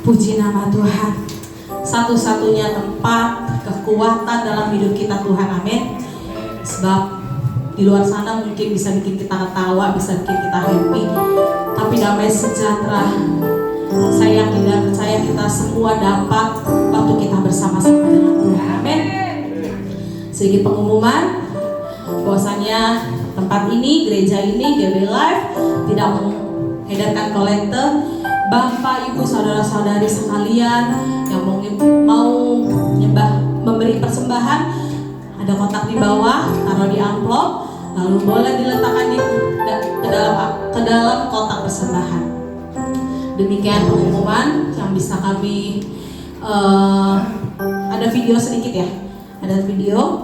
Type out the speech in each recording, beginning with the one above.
Puji nama Tuhan, satu-satunya tempat kekuatan dalam hidup kita Tuhan, amin. Sebab di luar sana mungkin bisa bikin kita ketawa, bisa bikin kita happy, tapi damai sejahtera saya yakin dan percaya kita semua dapat waktu kita bersama-sama dengan Tuhan, amin. Sedikit pengumuman bahwasanya tempat ini, gereja ini, GB Live tidak mengedarkan kolektor. Bapak, Ibu, saudara-saudari sekalian yang mau nyembah, memberi persembahan, ada kotak di bawah, taruh di amplop, lalu boleh diletakkan ke dalam kotak persembahan. Demikian pengumuman yang bisa kami ada video sedikit ya, ada video.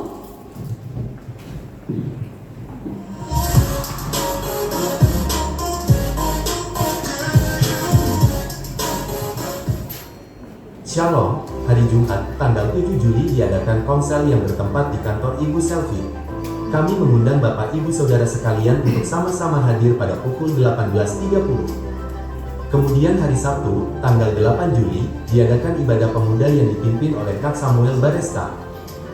Shalom, hari Jumat, tanggal 7 Juli diadakan konsel yang bertempat di kantor Ibu Selvi. Kami mengundang Bapak Ibu Saudara sekalian untuk sama-sama hadir pada pukul 18.30. Kemudian hari Sabtu, tanggal 8 Juli, diadakan ibadah pemuda yang dipimpin oleh Kak Samuel Baresta.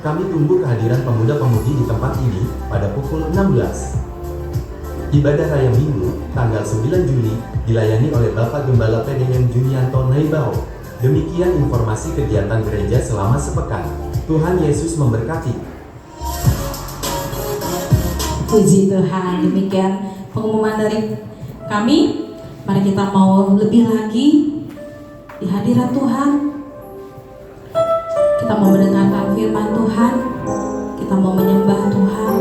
Kami tunggu kehadiran pemuda-pemudi di tempat ini pada pukul 16. Ibadah Raya Minggu, tanggal 9 Juli, dilayani oleh Bapak Gembala PDM Junianto Naibao. Demikian informasi kegiatan gereja selama sepekan. Tuhan Yesus memberkati. Puji Tuhan, demikian pengumuman dari kami. Mari kita mau lebih lagi di hadirat Tuhan. Kita mau mendengarkan firman Tuhan. Kita mau menyembah Tuhan.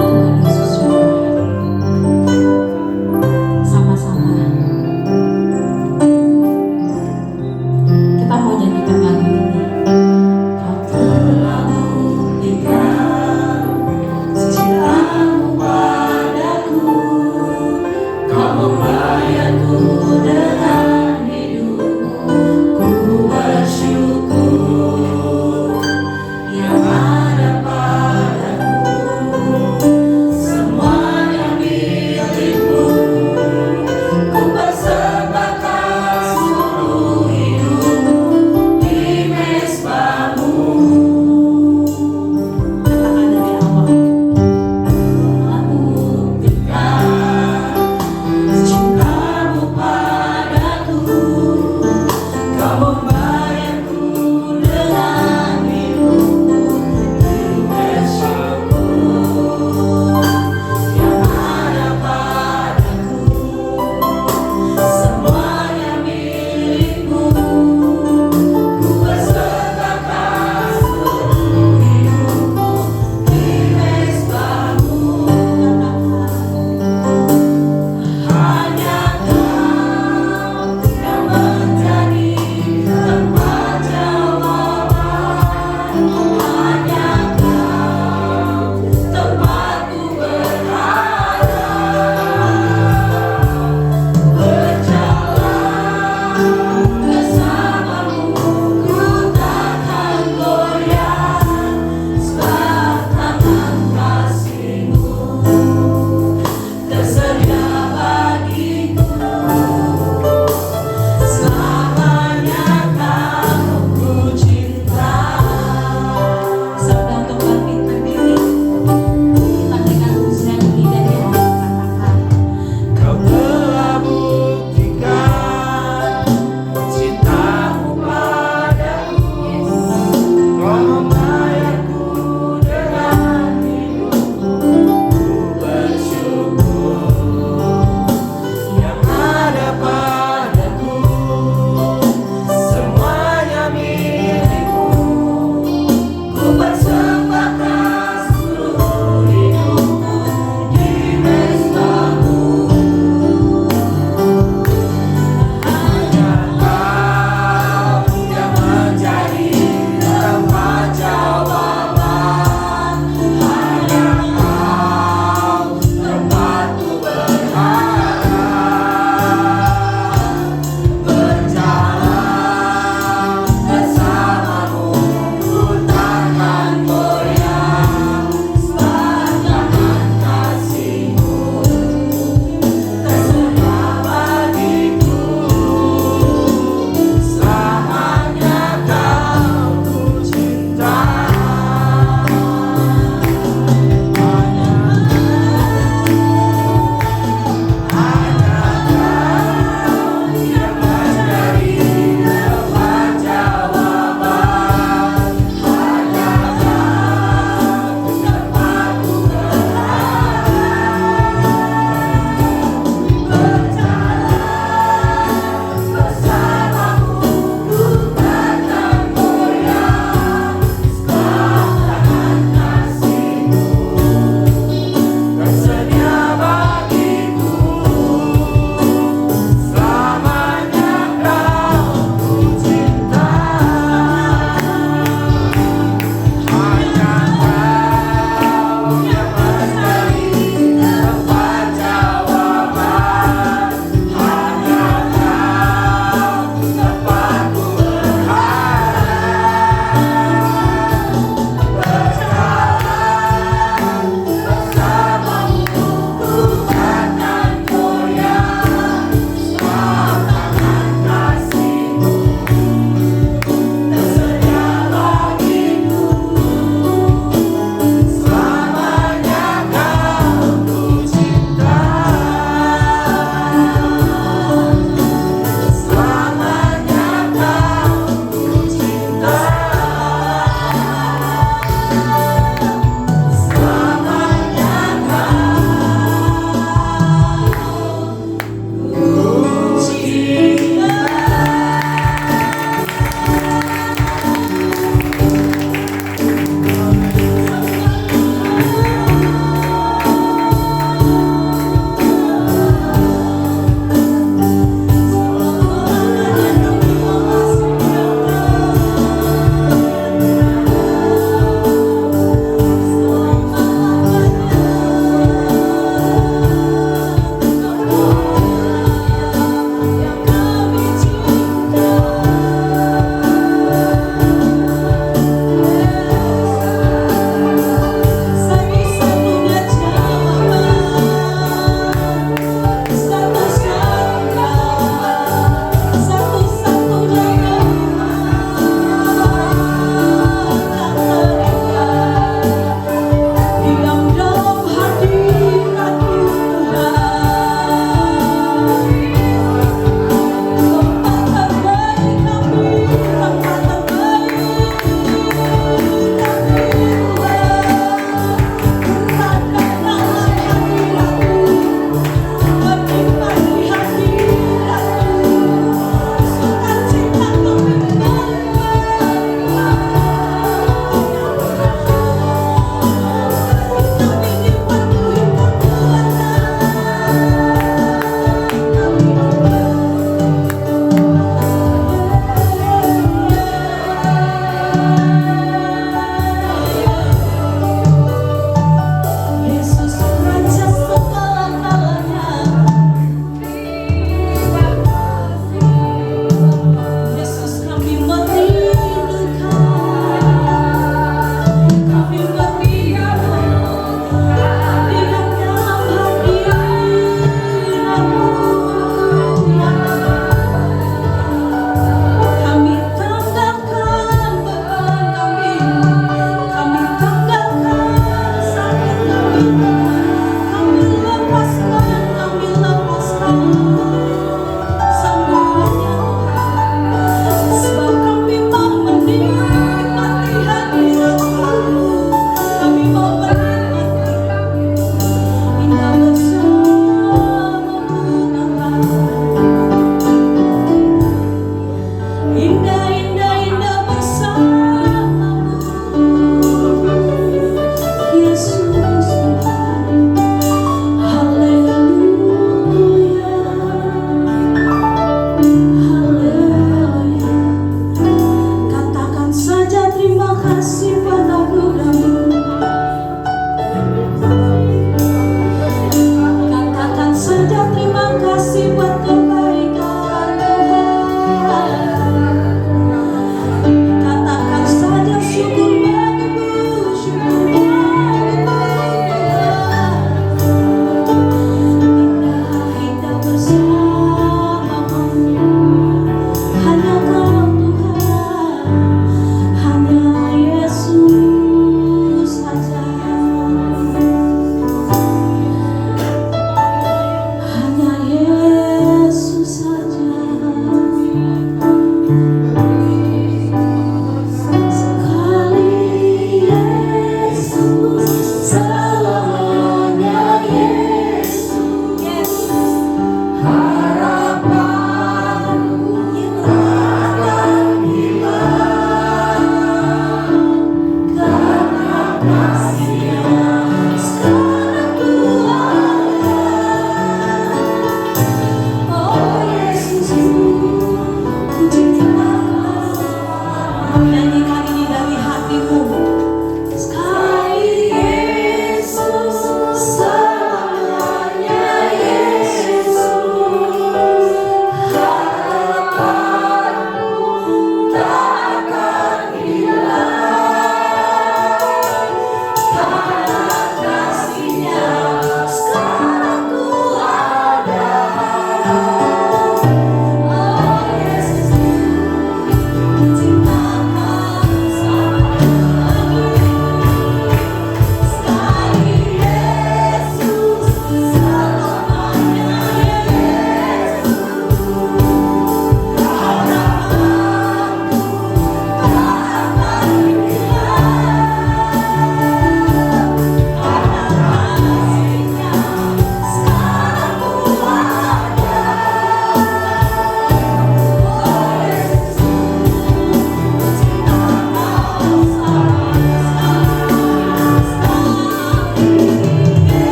Tuhan Yesus sama-sama. Kita mau nyanyikan lagu ini. Kau telah buktikan cintamu padaku, kau membayarku dengan hidupmu. Ku bersyukur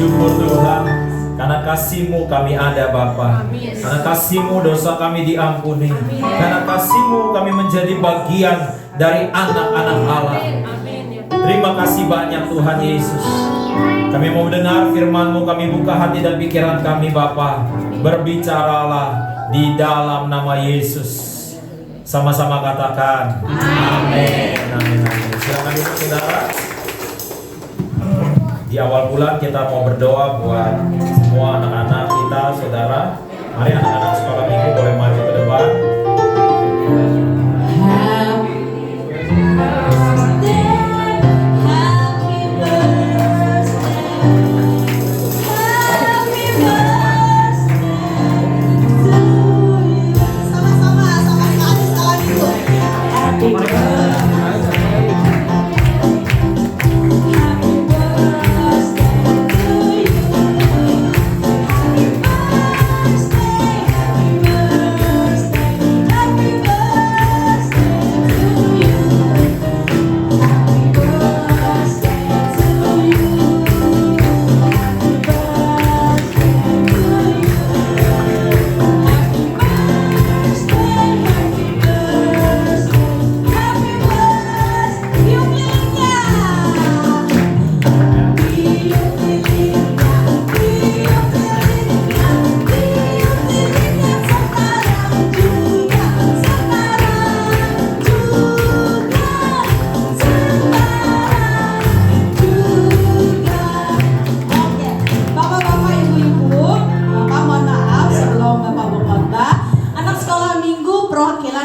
bersyukur Tuhan, karena kasih-Mu kami ada Bapa. Karena kasih-Mu dosa kami diampuni. Karena kasih-Mu kami menjadi bagian dari anak-anak Allah. Terima kasih banyak Tuhan Yesus. Kami mau dengar firman-Mu, kami buka hati dan pikiran kami Bapa. Berbicaralah di dalam nama Yesus. Sama-sama katakan amin. Amin. Silakan duduk saudara. Di awal bulan kita mau berdoa buat semua anak-anak kita, saudara. Mari anak-anak sekolah minggu boleh maju ke depan.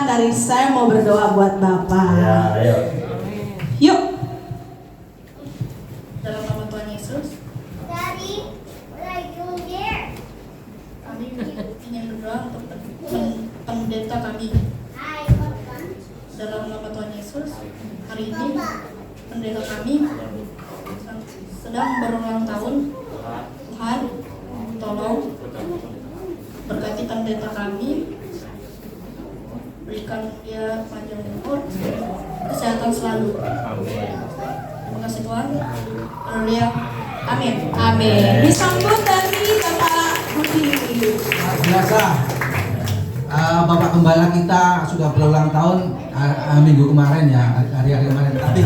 Dari saya mau berdoa buat Bapak. Ya, ayo. Yuk. Dalam nama Tuhan Yesus, Daddy, what are you doing there? kami ingin berdoa untuk pendeta kami. Hi, Papa. Dalam nama Tuhan Yesus, hari ini pendeta kami sedang berulang tahun. Tuhan, tolong berkati pendeta kami, berikan dia panjang umur, kesehatan selalu. Terima kasih Tuhan. Haleluya. Amin. Amin. Disambut dari Bapak Budi. Biasa Bapak Gembala kita sudah berulang tahun minggu kemarin ya, hari-hari kemarin. Tapi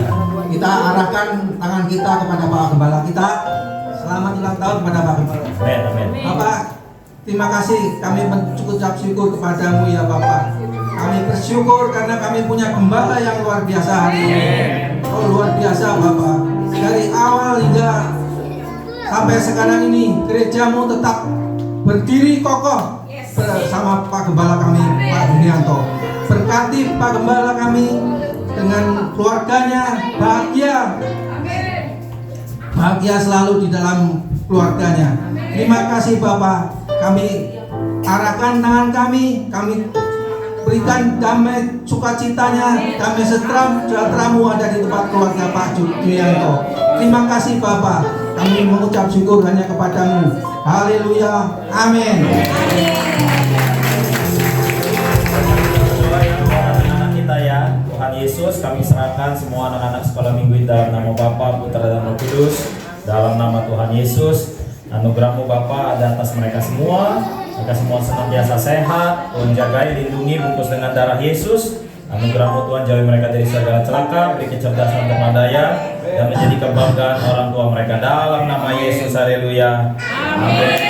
kita arahkan tangan kita kepada Bapak Gembala kita. Selamat ulang tahun kepada Bapak Gembala. Amin. Bapak, terima kasih. Kami mengucap syukur kepadamu ya Bapak. Kami bersyukur karena kami punya gembala yang luar biasa hari ini. Oh luar biasa Bapak. Dari awal hingga sampai sekarang ini gerejamu tetap berdiri kokoh bersama Pak Gembala kami, Pak Dunianto. Berkati Pak Gembala kami dengan keluarganya, bahagia selalu di dalam keluarganya. Terima kasih Bapak. Kami arahkan tangan kami berikan damai sukacitanya, damai sejahteramu ada di tempat keluarga Pak Dunianto. Terima kasih Bapak. Kami mengucap syukur hanya kepadamu. Haleluya. Amin. Anak-anak kita ya, Tuhan Yesus, kami serahkan semua anak-anak sekolah minggu dalam nama Bapa, Putra dan Roh Kudus. Dalam nama Tuhan Yesus, anugerah-Mu Bapa ada atas mereka semua. Mereka semua senantiasa sehat, Tuhan jagai, lindungi, bungkus dengan darah Yesus. Anugerah-Mu Tuhan jauhi mereka dari segala celaka, beri kecerdasan termadaya, dan menjadi kebanggaan orang tua mereka dalam nama Yesus. Haleluya. Amin.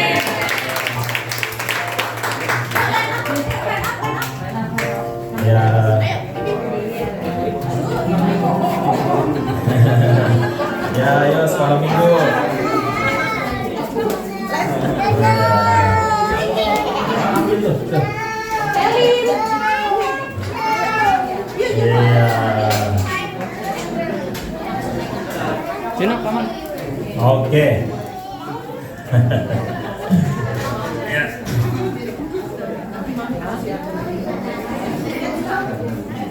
Ya. Ya, ayo sekolah minggu. Sini, paman. Oke.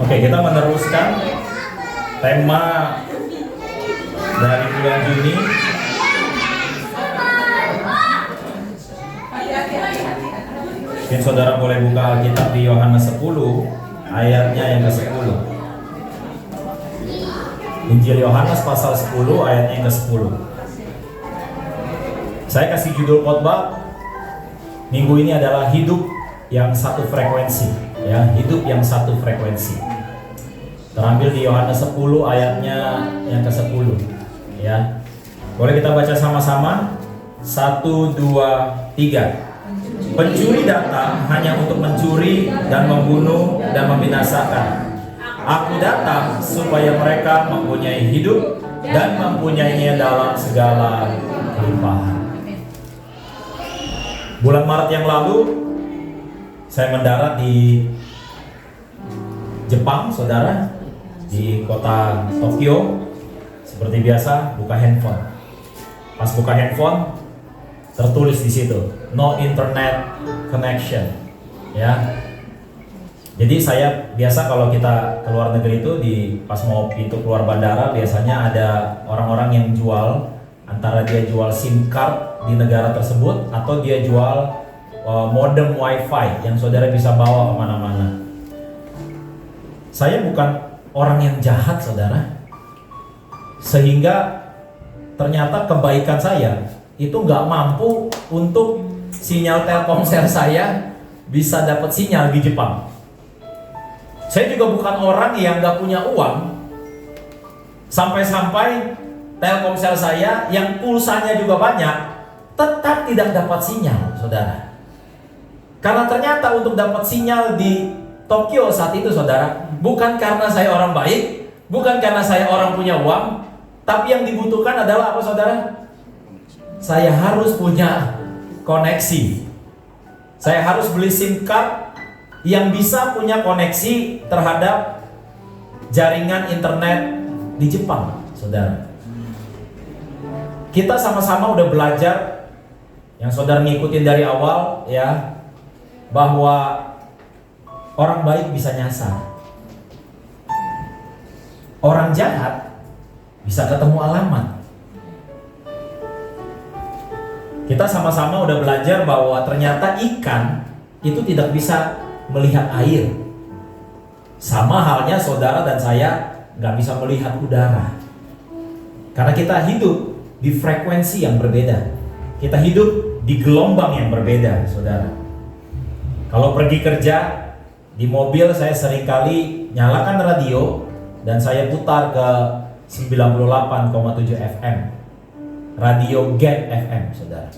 Oke, kita meneruskan tema dari bulan Juni. Mungkin saudara boleh buka Alkitab di Yohanes 10 ayatnya yang ke-10. Injil Yohanes pasal 10 ayatnya yang ke-10. Saya kasih judul khotbah minggu ini adalah hidup yang satu frekuensi, ya, hidup yang satu frekuensi. Terambil di Yohanes 10 ayatnya yang ke-10, ya. Boleh kita baca sama-sama? 1, 2, 3. Pencuri datang hanya untuk mencuri dan membunuh dan membinasakan. Aku datang supaya mereka mempunyai hidup dan mempunyainya dalam segala kelimpahan. Bulan Maret yang lalu saya mendarat di Jepang, saudara, di kota Tokyo. Seperti biasa, buka handphone. Pas buka handphone, tertulis di situ no internet connection, ya. Jadi saya biasa kalau kita keluar negeri itu pas mau pintu keluar bandara biasanya ada orang-orang yang jual, antara dia jual SIM card di negara tersebut atau dia jual modem wifi yang saudara bisa bawa kemana-mana. Saya bukan orang yang jahat, saudara, sehingga ternyata kebaikan saya itu nggak mampu untuk sinyal Telkomsel saya bisa dapat sinyal di Jepang. Saya juga bukan orang yang nggak punya uang, sampai-sampai Telkomsel saya yang pulsanya juga banyak tetap tidak dapat sinyal, saudara. Karena ternyata untuk dapat sinyal di Tokyo saat itu, saudara, bukan karena saya orang baik, bukan karena saya orang punya uang, tapi yang dibutuhkan adalah apa, saudara? Saya harus punya koneksi. Saya harus beli SIM card yang bisa punya koneksi terhadap jaringan internet di Jepang, saudara. Kita sama-sama udah belajar, yang saudara ngikutin dari awal, ya, bahwa orang baik bisa nyasar, orang jahat bisa ketemu alamat. Kita sama-sama udah belajar bahwa ternyata ikan itu tidak bisa melihat air. Sama halnya saudara dan saya nggak bisa melihat udara. Karena kita hidup di frekuensi yang berbeda. Kita hidup di gelombang yang berbeda, saudara. Kalau pergi kerja, di mobil saya seringkali nyalakan radio dan saya putar ke 98,7 FM. Radio Gen FM, saudara.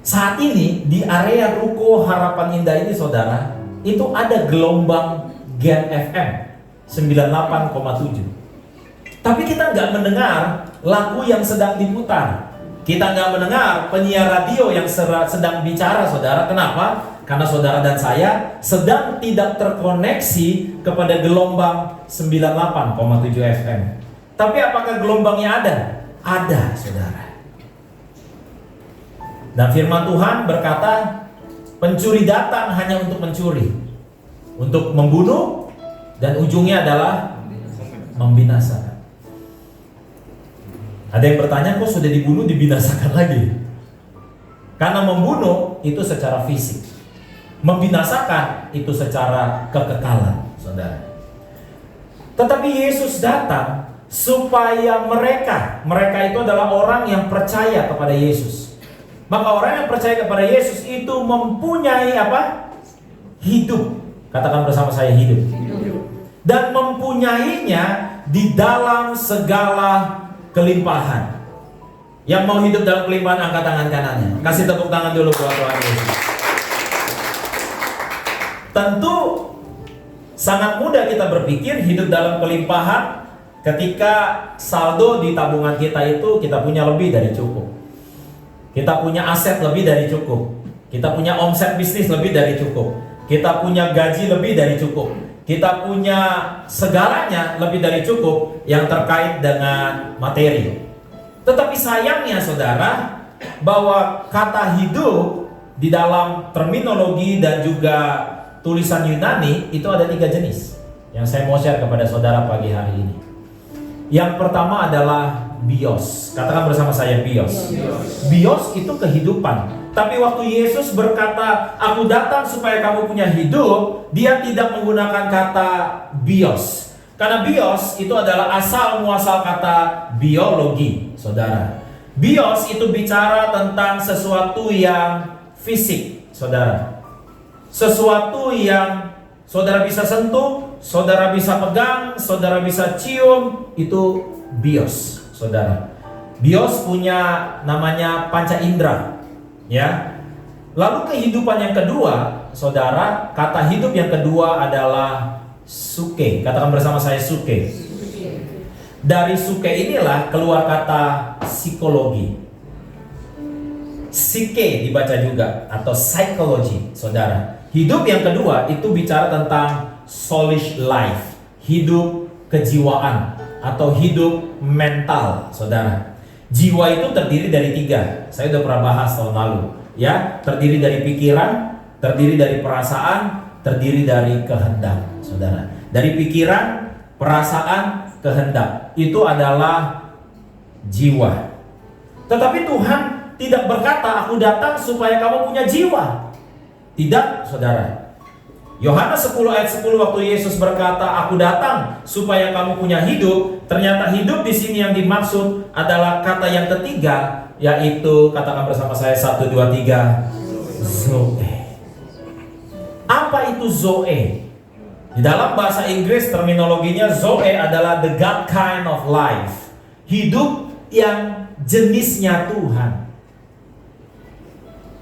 Saat ini di area Ruko Harapan Indah ini, saudara, itu ada gelombang Gen FM 98,7. Tapi kita nggak mendengar lagu yang sedang diputar. Kita nggak mendengar penyiar radio yang sedang bicara, saudara. Kenapa? Karena saudara dan saya sedang tidak terkoneksi kepada gelombang 98,7 FM. Tapi apakah gelombangnya ada? Ada, saudara. Dan firman Tuhan berkata, pencuri datang hanya untuk mencuri, untuk membunuh, dan ujungnya adalah membinasakan. Ada yang bertanya, kok sudah dibunuh dibinasakan lagi? Karena membunuh itu secara fisik, membinasakan itu secara kekekalan, saudara. Tetapi Yesus datang supaya mereka itu adalah orang yang percaya kepada Yesus. Maka orang yang percaya kepada Yesus itu mempunyai apa? Hidup. Katakan bersama saya, hidup. Dan mempunyainya di dalam segala kelimpahan. Yang mau hidup dalam kelimpahan, angkat tangan kanannya. Kasih tepuk tangan dulu buat Tuhan Yesus. Tentu sangat mudah kita berpikir hidup dalam kelimpahan ketika saldo di tabungan kita itu kita punya lebih dari cukup. Kita punya aset lebih dari cukup. Kita punya omset bisnis lebih dari cukup. Kita punya gaji lebih dari cukup. Kita punya segalanya lebih dari cukup yang terkait dengan materi. Tetapi sayangnya, saudara, bahwa kata hidup di dalam terminologi dan juga tulisan Yunani itu ada 3 jenis yang saya mau share kepada saudara pagi hari ini. Yang pertama adalah bios. Katakan bersama saya, bios. Bios itu kehidupan. Tapi waktu Yesus berkata, aku datang supaya kamu punya hidup, dia tidak menggunakan kata bios. Karena bios itu adalah asal muasal kata biologi, saudara. Bios itu bicara tentang sesuatu yang fisik, saudara. Sesuatu yang saudara bisa sentuh, saudara bisa pegang, saudara bisa cium, itu bios, saudara. Bios punya namanya panca indera, ya. Lalu kehidupan yang kedua, saudara, kata hidup yang kedua adalah suke. Katakan bersama saya, suke. Dari suke inilah keluar kata psikologi. Psike dibaca juga, atau psikologi, saudara. Hidup yang kedua itu bicara tentang soulish life, hidup kejiwaan atau hidup mental, saudara. Jiwa itu terdiri dari 3. Saya udah pernah bahas tahun lalu, ya. Terdiri dari pikiran, terdiri dari perasaan, terdiri dari kehendak, saudara. Dari pikiran, perasaan, kehendak, itu adalah jiwa. Tetapi Tuhan tidak berkata, aku datang supaya kamu punya jiwa. Tidak, saudara. Yohanes 10 ayat 10 waktu Yesus berkata, aku datang supaya kamu punya hidup. Ternyata hidup di sini yang dimaksud adalah kata yang ketiga, yaitu, katakan bersama saya, 1, 2, 3, Zoe. Apa itu Zoe? Di dalam bahasa Inggris terminologinya Zoe adalah the God kind of life. Hidup yang jenisnya Tuhan.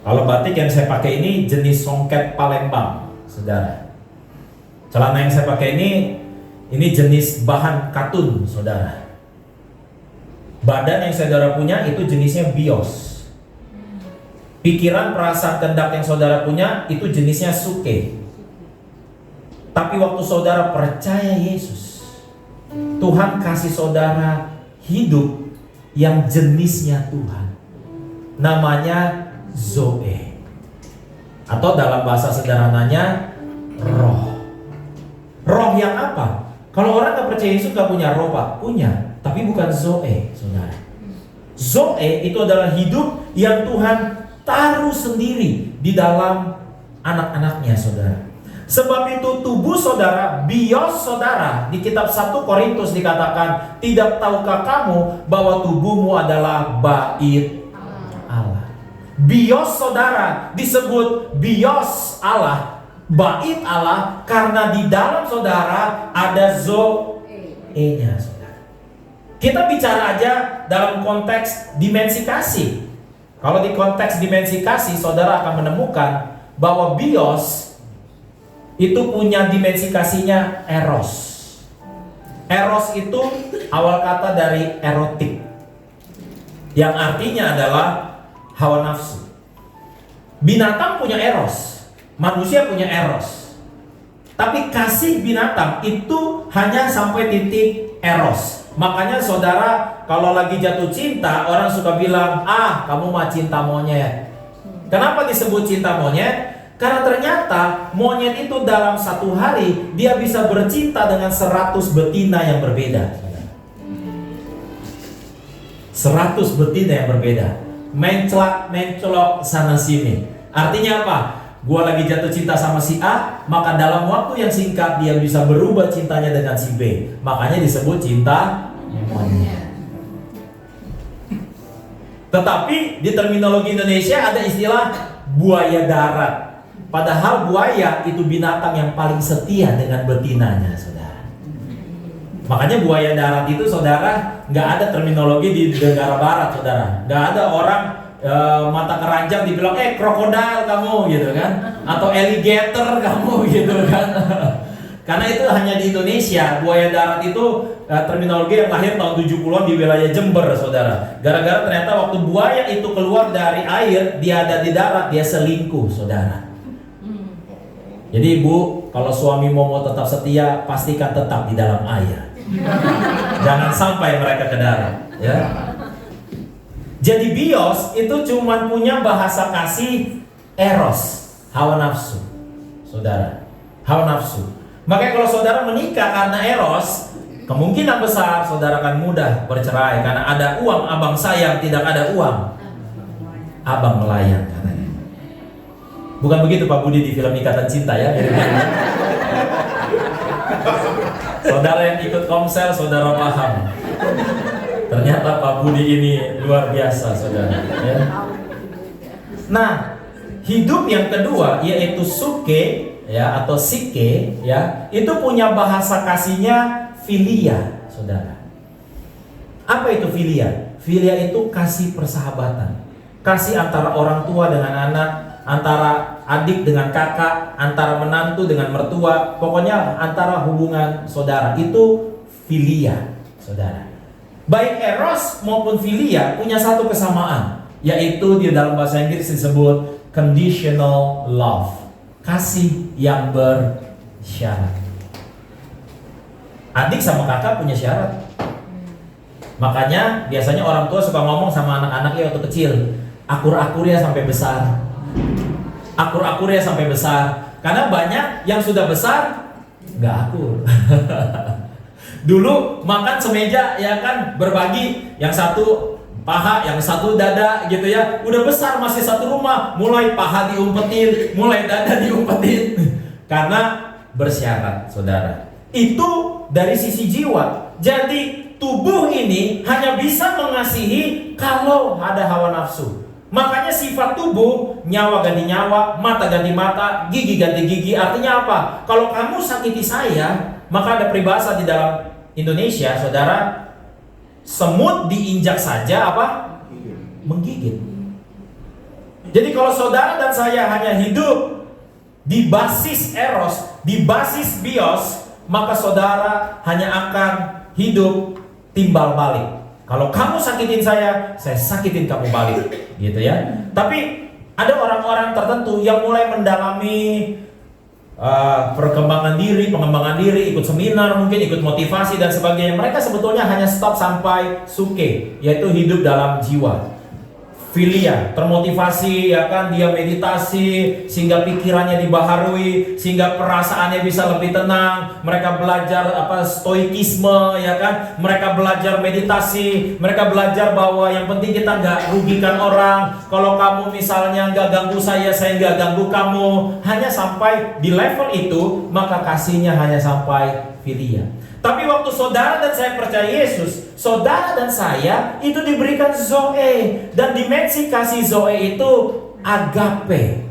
Kalau batik yang saya pakai ini jenis songket Palembang, saudara. Celana yang saya pakai ini jenis bahan katun, saudara. Badan yang saudara punya itu jenisnya bios. Pikiran, perasaan, kehendak yang saudara punya itu jenisnya suke. Tapi waktu saudara percaya Yesus, Tuhan kasih saudara hidup yang jenisnya Tuhan. Namanya Zoe. Atau dalam bahasa sederhananya, roh. Roh yang apa? Kalau orang gak percaya Yesus gak punya roh, Pak? Punya, tapi bukan Zoe, saudara. Zoe itu adalah hidup yang Tuhan taruh sendiri di dalam anak-anaknya, saudara. Sebab itu tubuh saudara, bios saudara, di kitab 1 Korintus dikatakan, tidak tahukah kamu bahwa tubuhmu adalah bait Allah. Bios saudara disebut bios Allah, bait Allah, karena di dalam saudara ada Zoe-nya, saudara. Kita bicara aja dalam konteks dimensi kasih. Kalau di konteks dimensi kasih, saudara akan menemukan bahwa bios itu punya dimensi kasihnya eros. Eros itu awal kata dari erotik, yang artinya adalah hawa nafsu. Binatang punya eros, manusia punya eros. Tapi kasih binatang itu hanya sampai titik eros. Makanya saudara kalau lagi jatuh cinta, orang suka bilang, kamu mah cinta monyet. Kenapa disebut cinta monyet? Karena ternyata monyet itu dalam satu hari dia bisa bercinta dengan 100 betina yang berbeda. 100 betina yang berbeda. Mencelok sana sini. Artinya apa? Gua lagi jatuh cinta sama si A, maka dalam waktu yang singkat dia bisa berubah cintanya dengan si B. Makanya disebut cinta monyet. Tetapi di terminologi Indonesia ada istilah buaya darat. Padahal buaya itu binatang yang paling setia dengan betinanya, saudara. Makanya buaya darat itu, saudara, nggak ada terminologi di negara barat, saudara. Nggak ada orang mata keranjang dibilang, krokodil kamu, gitu kan? Atau alligator kamu, gitu kan? Karena itu hanya di Indonesia. Buaya darat itu terminologi yang lahir tahun 70-an di wilayah Jember, saudara. Gara-gara ternyata waktu buaya itu keluar dari air, dia ada di darat, dia selingkuh, saudara. Jadi ibu, kalau suami mau tetap setia, pastikan tetap di dalam air. Jangan sampai mereka ke darat, ya. Jadi bios itu cuma punya bahasa kasih eros, hawa nafsu, saudara, hawa nafsu. Makanya kalau saudara menikah karena eros, kemungkinan besar saudara akan mudah bercerai karena ada uang abang sayang, tidak ada uang abang melayang, katanya. Bukan begitu Pak Budi di film Ikatan Cinta, ya? Saudara yang ikut komsel, saudara paham. Ternyata Pak Pak Budi ini luar biasa, saudara. Ya. Nah, hidup yang kedua yaitu suke, ya, atau sike, ya, itu punya bahasa kasihnya filia, saudara. Apa itu filia? Filia itu kasih persahabatan, kasih antara orang tua dengan anak, antara adik dengan kakak, antara menantu dengan mertua, pokoknya antara hubungan saudara. Itu filia, saudara. Baik eros maupun filia punya satu kesamaan, yaitu di dalam bahasa Inggris disebut conditional love, kasih yang bersyarat. Adik sama kakak punya syarat. Makanya biasanya orang tua suka ngomong sama anak-anaknya waktu kecil, akur-akur ya sampai besar. Akur-akur ya sampai besar. Karena banyak yang sudah besar nggak akur. Dulu makan semeja ya kan, berbagi, yang satu paha, yang satu dada gitu ya. Udah besar masih satu rumah, mulai paha diumpetin, mulai dada diumpetin. Karena bersyarat, saudara. Itu dari sisi jiwa. Jadi tubuh ini hanya bisa mengasihi kalau ada hawa nafsu. Makanya sifat tubuh, nyawa ganti nyawa, mata ganti mata, gigi ganti gigi. Artinya apa? Kalau kamu sakiti saya, maka ada peribahasa di dalam Indonesia, saudara, semut diinjak saja apa? Menggigit. Jadi kalau saudara dan saya hanya hidup di basis eros, di basis bios, maka saudara hanya akan hidup timbal balik. Kalau kamu sakitin saya sakitin kamu balik, gitu ya. Tapi ada orang-orang tertentu yang mulai mendalami pengembangan diri, ikut seminar, mungkin ikut motivasi dan sebagainya. Mereka sebetulnya hanya stop sampai suke, yaitu hidup dalam jiwa. Filia, termotivasi, ya kan, dia meditasi sehingga pikirannya dibaharui, sehingga perasaannya bisa lebih tenang. Mereka belajar stoikisme, ya kan, mereka belajar meditasi, mereka belajar bahwa yang penting kita nggak rugikan orang. Kalau kamu misalnya nggak ganggu saya nggak ganggu kamu. Hanya sampai di level itu, maka kasihnya hanya sampai filia. Tapi waktu saudara dan saya percaya Yesus, saudara dan saya itu diberikan zoe. Dan dimensi kasih zoe itu agape.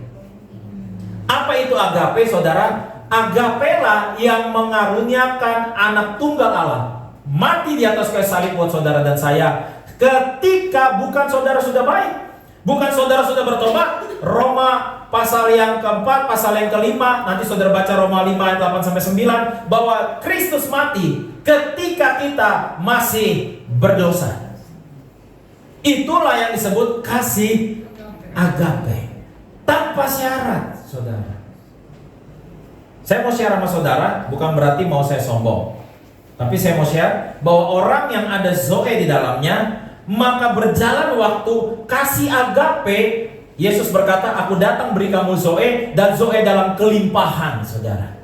Apa itu agape, saudara? Agape lah yang mengaruniakan anak tunggal Allah, mati di atas kayu salib buat saudara dan saya. Ketika bukan saudara sudah baik, bukan saudara sudah bertobat. Roma pasal yang keempat, pasal yang kelima, nanti saudara baca Roma 5 ayat 8-9, bahwa Kristus mati ketika kita masih berdosa. Itulah yang disebut kasih agape, tanpa syarat, saudara. Saya mau share sama saudara, bukan berarti mau saya sombong, tapi saya mau share bahwa orang yang ada zoe di dalamnya, maka berjalan waktu kasih agape. Yesus berkata, aku datang beri kamu zoe, dan zoe dalam kelimpahan, saudara.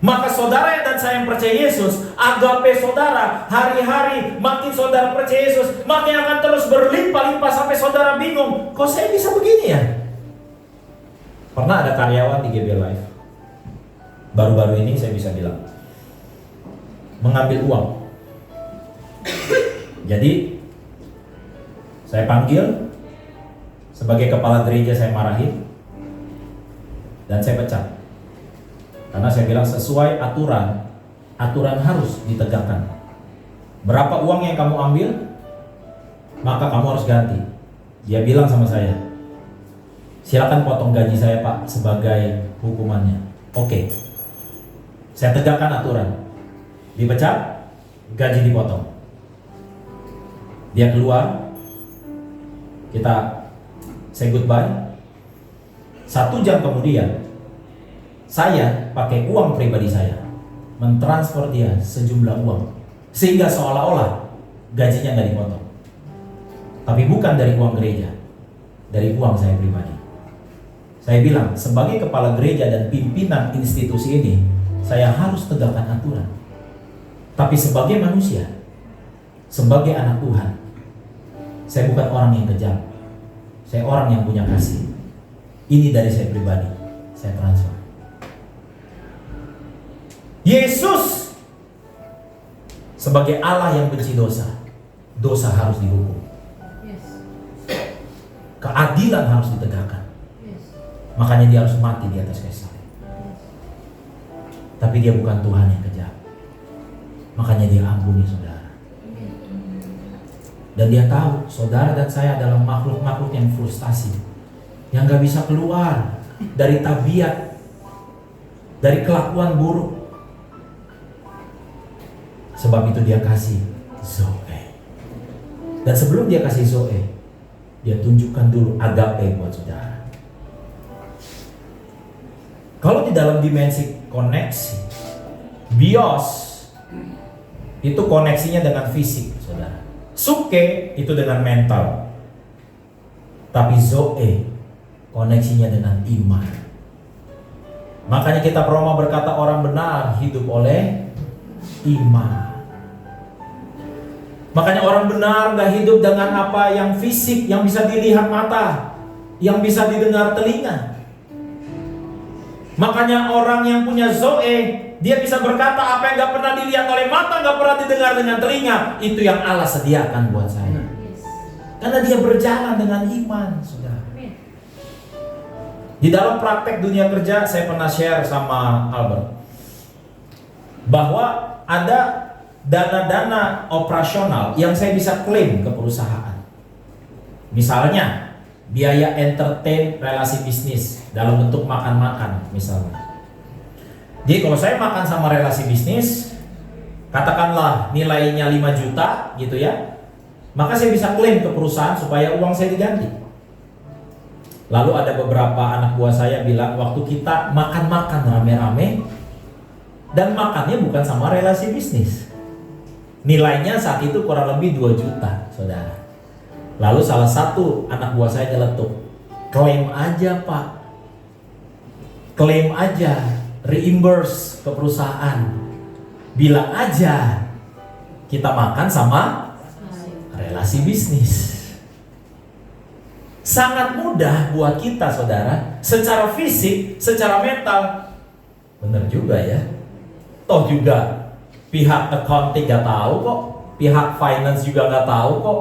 Maka saudara dan saya yang percaya Yesus, agape saudara, hari-hari makin saudara percaya Yesus, makin akan terus berlimpah-limpah sampai saudara bingung, kok saya bisa begini ya? Pernah ada karyawan di GB Live, baru-baru ini saya bisa bilang, mengambil uang. Jadi saya panggil, sebagai kepala gereja saya marahin, dan saya pecat. Karena saya bilang sesuai aturan harus ditegakkan. Berapa uang yang kamu ambil, maka kamu harus ganti. Dia bilang sama saya, silakan potong gaji saya Pak sebagai hukumannya. Oke. Saya tegakkan aturan. Dipecat, gaji dipotong. Dia keluar, kita say goodbye. 1 jam kemudian, saya pakai uang pribadi saya mentransfer dia sejumlah uang, sehingga seolah-olah gajinya nggak dipotong. Tapi bukan dari uang gereja, dari uang saya pribadi. Saya bilang, sebagai kepala gereja dan pimpinan institusi ini, saya harus tegakkan aturan. Tapi sebagai manusia, sebagai anak Tuhan, saya bukan orang yang kejam. Saya orang yang punya kasih. Ini dari saya pribadi, saya transfer. Yesus sebagai Allah yang benci dosa, dosa harus dihukum. Keadilan harus ditegakkan. Makanya dia harus mati di atas kayu salib. Tapi dia bukan Tuhan yang kejam. Makanya dia ampuni saudara. Dan dia tahu saudara dan saya adalah makhluk-makhluk yang frustasi, yang gak bisa keluar dari tabiat, dari kelakuan buruk. Sebab itu dia kasih Zoe. Dan sebelum dia kasih Zoe, dia tunjukkan dulu agape buat saudara. Kalau di dalam dimensi koneksi, bios itu koneksinya dengan fisik, saudara. Suke itu dengan mental. Tapi Zoe koneksinya dengan iman. Makanya kitab Roma berkata orang benar hidup oleh iman. Makanya orang benar gak hidup dengan apa yang fisik, yang bisa dilihat mata, yang bisa didengar telinga. Makanya orang yang punya Zoe, dia bisa berkata apa yang gak pernah dilihat oleh mata, gak pernah didengar dengan telinga, itu yang Allah sediakan buat saya. Karena dia berjalan dengan iman, saudara. Di dalam praktek dunia kerja, saya pernah share sama Albert bahwa ada dana-dana operasional yang saya bisa klaim ke perusahaan. Misalnya biaya entertain relasi bisnis dalam bentuk makan-makan misalnya. Jadi kalau saya makan sama relasi bisnis, katakanlah nilainya 5 juta gitu ya, maka saya bisa klaim ke perusahaan supaya uang saya diganti. Lalu ada beberapa anak buah saya bilang waktu kita makan-makan rame-rame, dan makannya bukan sama relasi bisnis, nilainya saat itu kurang lebih 2 juta saudara. Lalu salah satu anak buah saya nyeletuk, klaim aja pak, klaim aja, reimburse ke perusahaan, bilang aja kita makan sama relasi bisnis. Sangat mudah buat kita saudara, secara fisik, secara mental. Bener juga ya. Toh juga pihak accounting gak tahu kok, pihak finance juga gak tahu kok.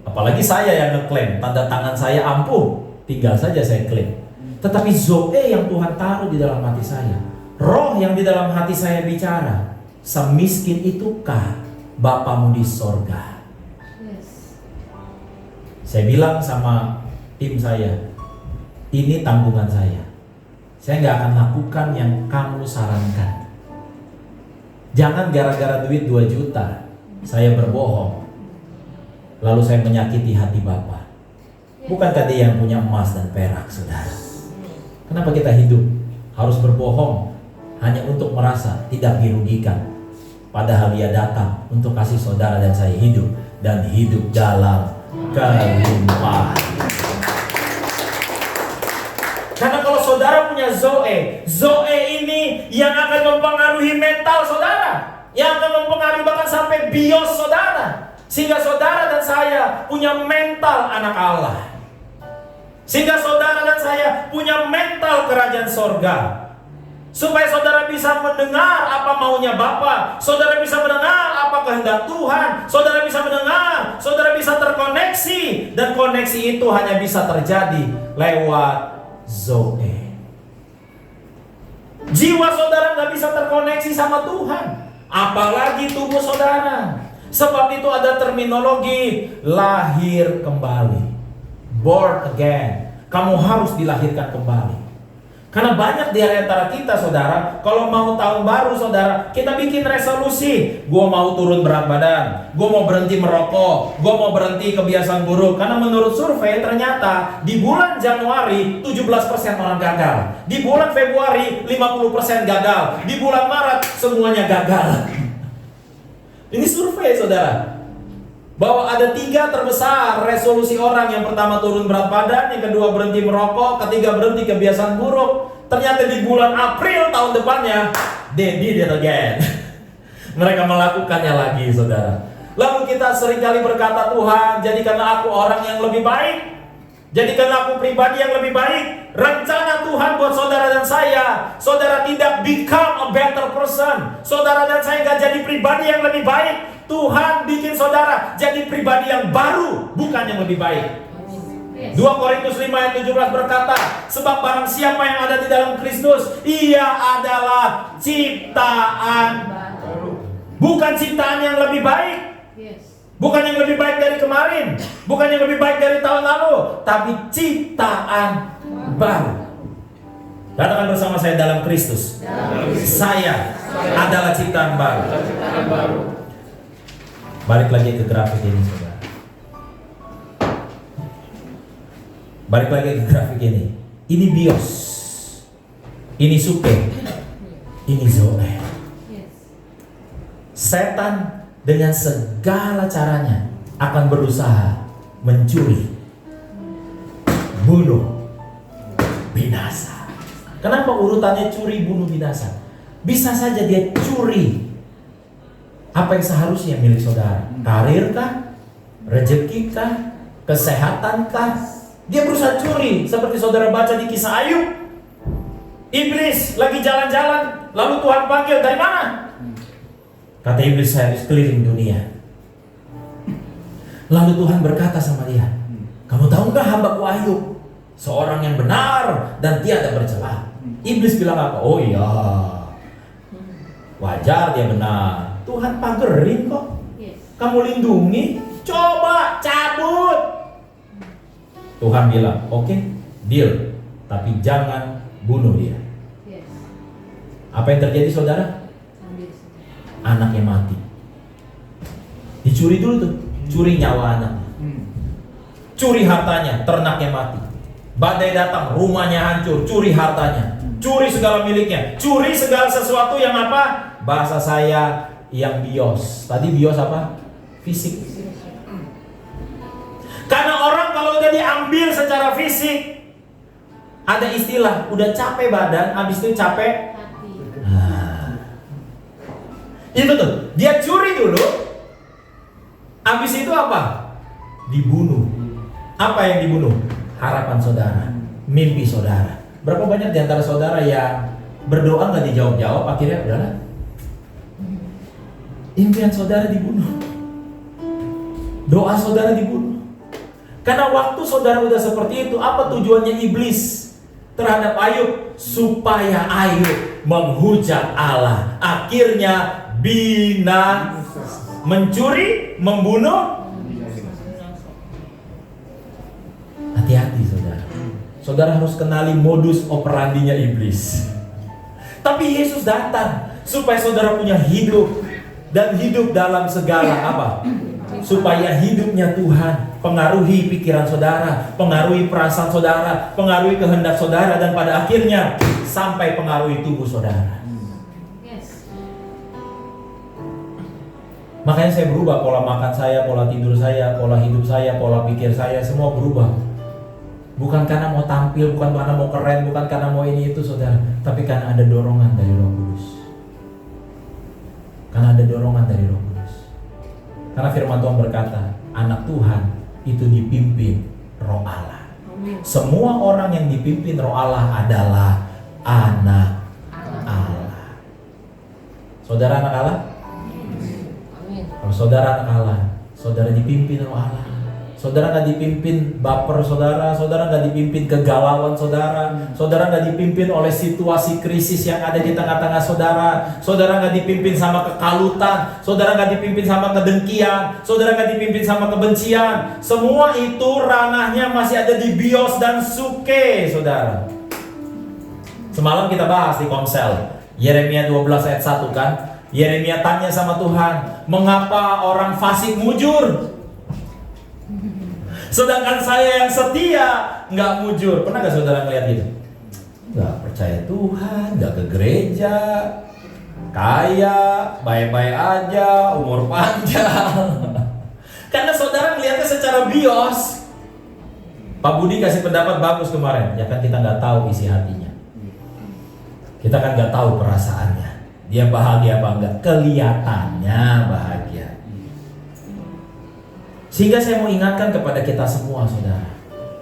Apalagi saya yang ngeklaim, tanda tangan saya ampuh, tinggal saja saya klaim. Tetapi Zoe yang Tuhan taruh di dalam hati saya, roh yang di dalam hati saya bicara, semiskin itukah Bapamu di sorga? Saya bilang sama tim saya, ini tanggungan saya. Saya gak akan lakukan yang kamu sarankan. Jangan gara-gara duit 2 juta saya berbohong, lalu saya menyakiti hati Bapa. Bukan tadi yang punya emas dan perak, saudara. Kenapa kita hidup harus berbohong hanya untuk merasa tidak dirugikan, padahal Dia datang untuk kasih saudara dan saya hidup, dan hidup dalam kelimpahan. Karena kalau saudara punya Zoe, Zoe ini yang akan mempengaruhi mental saudara, yang akan mempengaruhi bahkan sampai bios saudara, sehingga saudara dan saya punya mental anak Allah, sehingga saudara dan saya punya mental kerajaan sorga, supaya saudara bisa mendengar apa maunya Bapa, saudara bisa mendengar apa kehendak Tuhan, saudara bisa mendengar, saudara bisa terkoneksi, dan koneksi itu hanya bisa terjadi lewat Zoe. Jiwa saudara gak bisa terkoneksi sama Tuhan, apalagi tubuh saudara. Sebab itu ada terminologi lahir kembali, born again. Kamu harus dilahirkan kembali. Karena banyak di antara kita saudara, kalau mau tahun baru saudara, kita bikin resolusi. Gue mau turun berat badan, gue mau berhenti merokok, gue mau berhenti kebiasaan buruk. Karena menurut survei ternyata di bulan Januari 17% orang gagal, di bulan Februari 50% gagal, di bulan Maret semuanya gagal. Ini survei saudara, bahwa ada 3 terbesar resolusi orang. Yang pertama turun berat badan, yang kedua berhenti merokok, ketiga berhenti kebiasaan buruk. Ternyata di bulan April tahun depannya they did it again. Mereka melakukannya lagi saudara. Lalu kita seringkali berkata, Tuhan jadikanlah aku orang yang lebih baik, jadikanlah aku pribadi yang lebih baik. Rencana Tuhan buat saudara dan saya, saudara tidak become a better person, saudara dan saya gak jadi pribadi yang lebih baik, Tuhan bikin saudara jadi pribadi yang baru, bukan yang lebih baik. 2 Korintus 5 ayat 17 berkata, sebab barang siapa yang ada di dalam Kristus, ia adalah ciptaan baru. Bukan ciptaan yang lebih baik, bukan yang lebih baik dari kemarin, bukan yang lebih baik dari tahun lalu, tapi ciptaan baru. Katakan bersama saya, dalam Kristus saya adalah ciptaan baru. Balik lagi ke grafik ini, saudara. Balik lagi ke grafik ini. Ini bios, ini suke, ini zoe. Setan dengan segala caranya akan berusaha mencuri, bunuh, binasa. Kenapa urutannya curi, bunuh, binasa? Bisa saja dia curi apa yang seharusnya milik saudara. Karir kah? Rezeki kah? Kesehatan kah? Dia berusaha curi. Seperti saudara baca di kisah Ayub, iblis lagi jalan-jalan, lalu Tuhan panggil, dari mana? Kata iblis, saya harus keliling dunia. Lalu Tuhan berkata sama dia, kamu tahu nggak hambaku Ayub, seorang yang benar dan tiada bercela. Iblis bilang apa? Oh iya, wajar dia benar, Tuhan pagerin kok, kamu lindungi, coba cabut. Tuhan bilang, oke, deal, tapi jangan bunuh dia. Apa yang terjadi, saudara? Anaknya mati. Dicuri dulu tuh, curi nyawa anaknya, curi hartanya, ternaknya mati. Badai datang, rumahnya hancur, curi hartanya, curi segala miliknya, curi segala sesuatu yang apa? Bahasa saya yang bios. Tadi bios apa? Fisik. Karena orang kalau udah diambil secara fisik, ada istilah, udah capek badan, habis itu capek hati. Itu tuh, dia curi dulu, habis itu apa? Dibunuh. Apa yang dibunuh? Harapan saudara, mimpi saudara. Berapa banyak di antara saudara yang berdoa nggak dijawab-jawab, akhirnya udahlah, impian saudara dibunuh, doa saudara dibunuh. Karena waktu saudara udah seperti itu, apa tujuannya iblis terhadap Ayub? Supaya Ayub menghujat Allah. Akhirnya mencuri, membunuh. Hati-hati saudara. Saudara harus kenali modus operandinya iblis. Tapi Yesus datang supaya saudara punya hidup, dan hidup dalam segala apa? Supaya hidupnya Tuhan pengaruhi pikiran saudara, pengaruhi perasaan saudara, pengaruhi kehendak saudara, dan pada akhirnya sampai pengaruhi tubuh saudara. Makanya saya berubah, pola makan saya, pola tidur saya, pola hidup saya, pola pikir saya, semua berubah. Bukan karena mau tampil, bukan karena mau keren, bukan karena mau ini itu saudara, tapi karena ada dorongan dari Roh Kudus. Karena ada dorongan dari Roh Kudus. Karena firman Tuhan berkata, anak Tuhan itu dipimpin Roh Allah. Semua orang yang dipimpin Roh Allah adalah anak Allah. Saudara anak Allah? Kalau saudara anak Allah, saudara dipimpin Roh Allah. Saudara nggak dipimpin baper saudara, saudara nggak dipimpin kegalauan saudara, saudara nggak dipimpin oleh situasi krisis yang ada di tengah-tengah saudara, saudara nggak dipimpin sama kekalutan, saudara nggak dipimpin sama kedengkian, saudara nggak dipimpin sama kebencian. Semua itu ranahnya masih ada di bios dan suke, saudara. Semalam kita bahas di Komsel, Yeremia 12 ayat 1 kan. Yeremia tanya sama Tuhan, mengapa orang fasik mujur? Sedangkan saya yang setia nggak mujur. Pernah gak saudara ngeliat gitu? Nggak percaya Tuhan, nggak ke gereja, kaya, baik-baik aja, umur panjang. Karena saudara ngeliatnya secara bios. Pak Budi kasih pendapat bagus kemarin. Ya kan kita nggak tahu isi hatinya. Kita kan nggak tahu perasaannya. Dia bahagia apa enggak? Kelihatannya bahagia. Sehingga saya mau ingatkan kepada kita semua saudara,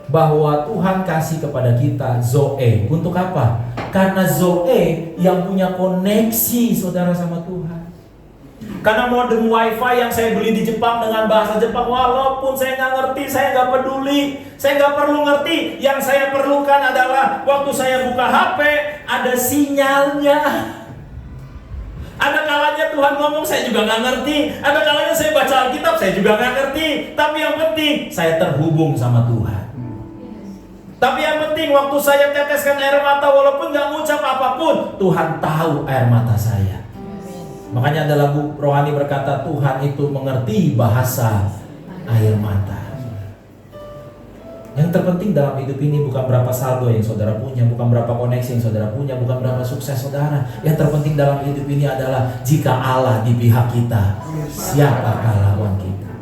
bahwa Tuhan kasih kepada kita Zoe. Untuk apa? Karena Zoe yang punya koneksi saudara sama Tuhan. Karena modem wifi yang saya beli di Jepang dengan bahasa Jepang, walaupun saya nggak ngerti, saya nggak peduli, saya nggak perlu ngerti. Yang saya perlukan adalah waktu saya buka HP, ada sinyalnya. Ada kalanya Tuhan ngomong, saya juga nggak ngerti. Ada kalanya saya baca Alkitab, saya juga nggak ngerti. Tapi yang penting, saya terhubung sama Tuhan. Tapi yang penting, waktu saya teteskan air mata, walaupun nggak ngucap apapun, Tuhan tahu air mata saya. Makanya ada lagu rohani berkata, Tuhan itu mengerti bahasa air mata. Yang terpenting dalam hidup ini bukan berapa saldo yang saudara punya, bukan berapa koneksi yang saudara punya, bukan berapa sukses saudara. Yang terpenting dalam hidup ini adalah jika Allah di pihak kita, siapakah lawan kita?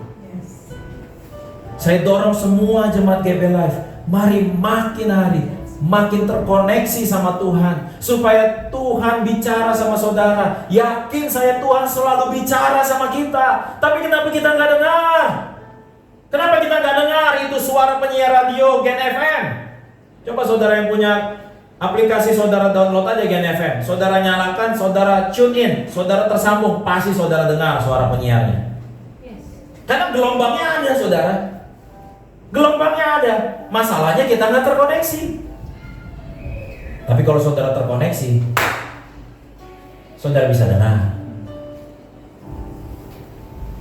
Saya dorong semua jemaat GB Life, mari makin hari makin terkoneksi sama Tuhan, supaya Tuhan bicara sama saudara. Yakin saya, Tuhan selalu bicara sama kita. Tapi kenapa kita nggak dengar? Kenapa kita nggak dengar itu suara penyiar radio Gen FM? Coba saudara yang punya aplikasi, saudara download aja Gen FM. Saudara nyalakan, saudara tune in, saudara tersambung, pasti saudara dengar suara penyiarnya. Karena gelombangnya ada, saudara. Gelombangnya ada. Masalahnya kita nggak terkoneksi. Tapi kalau saudara terkoneksi, saudara bisa dengar.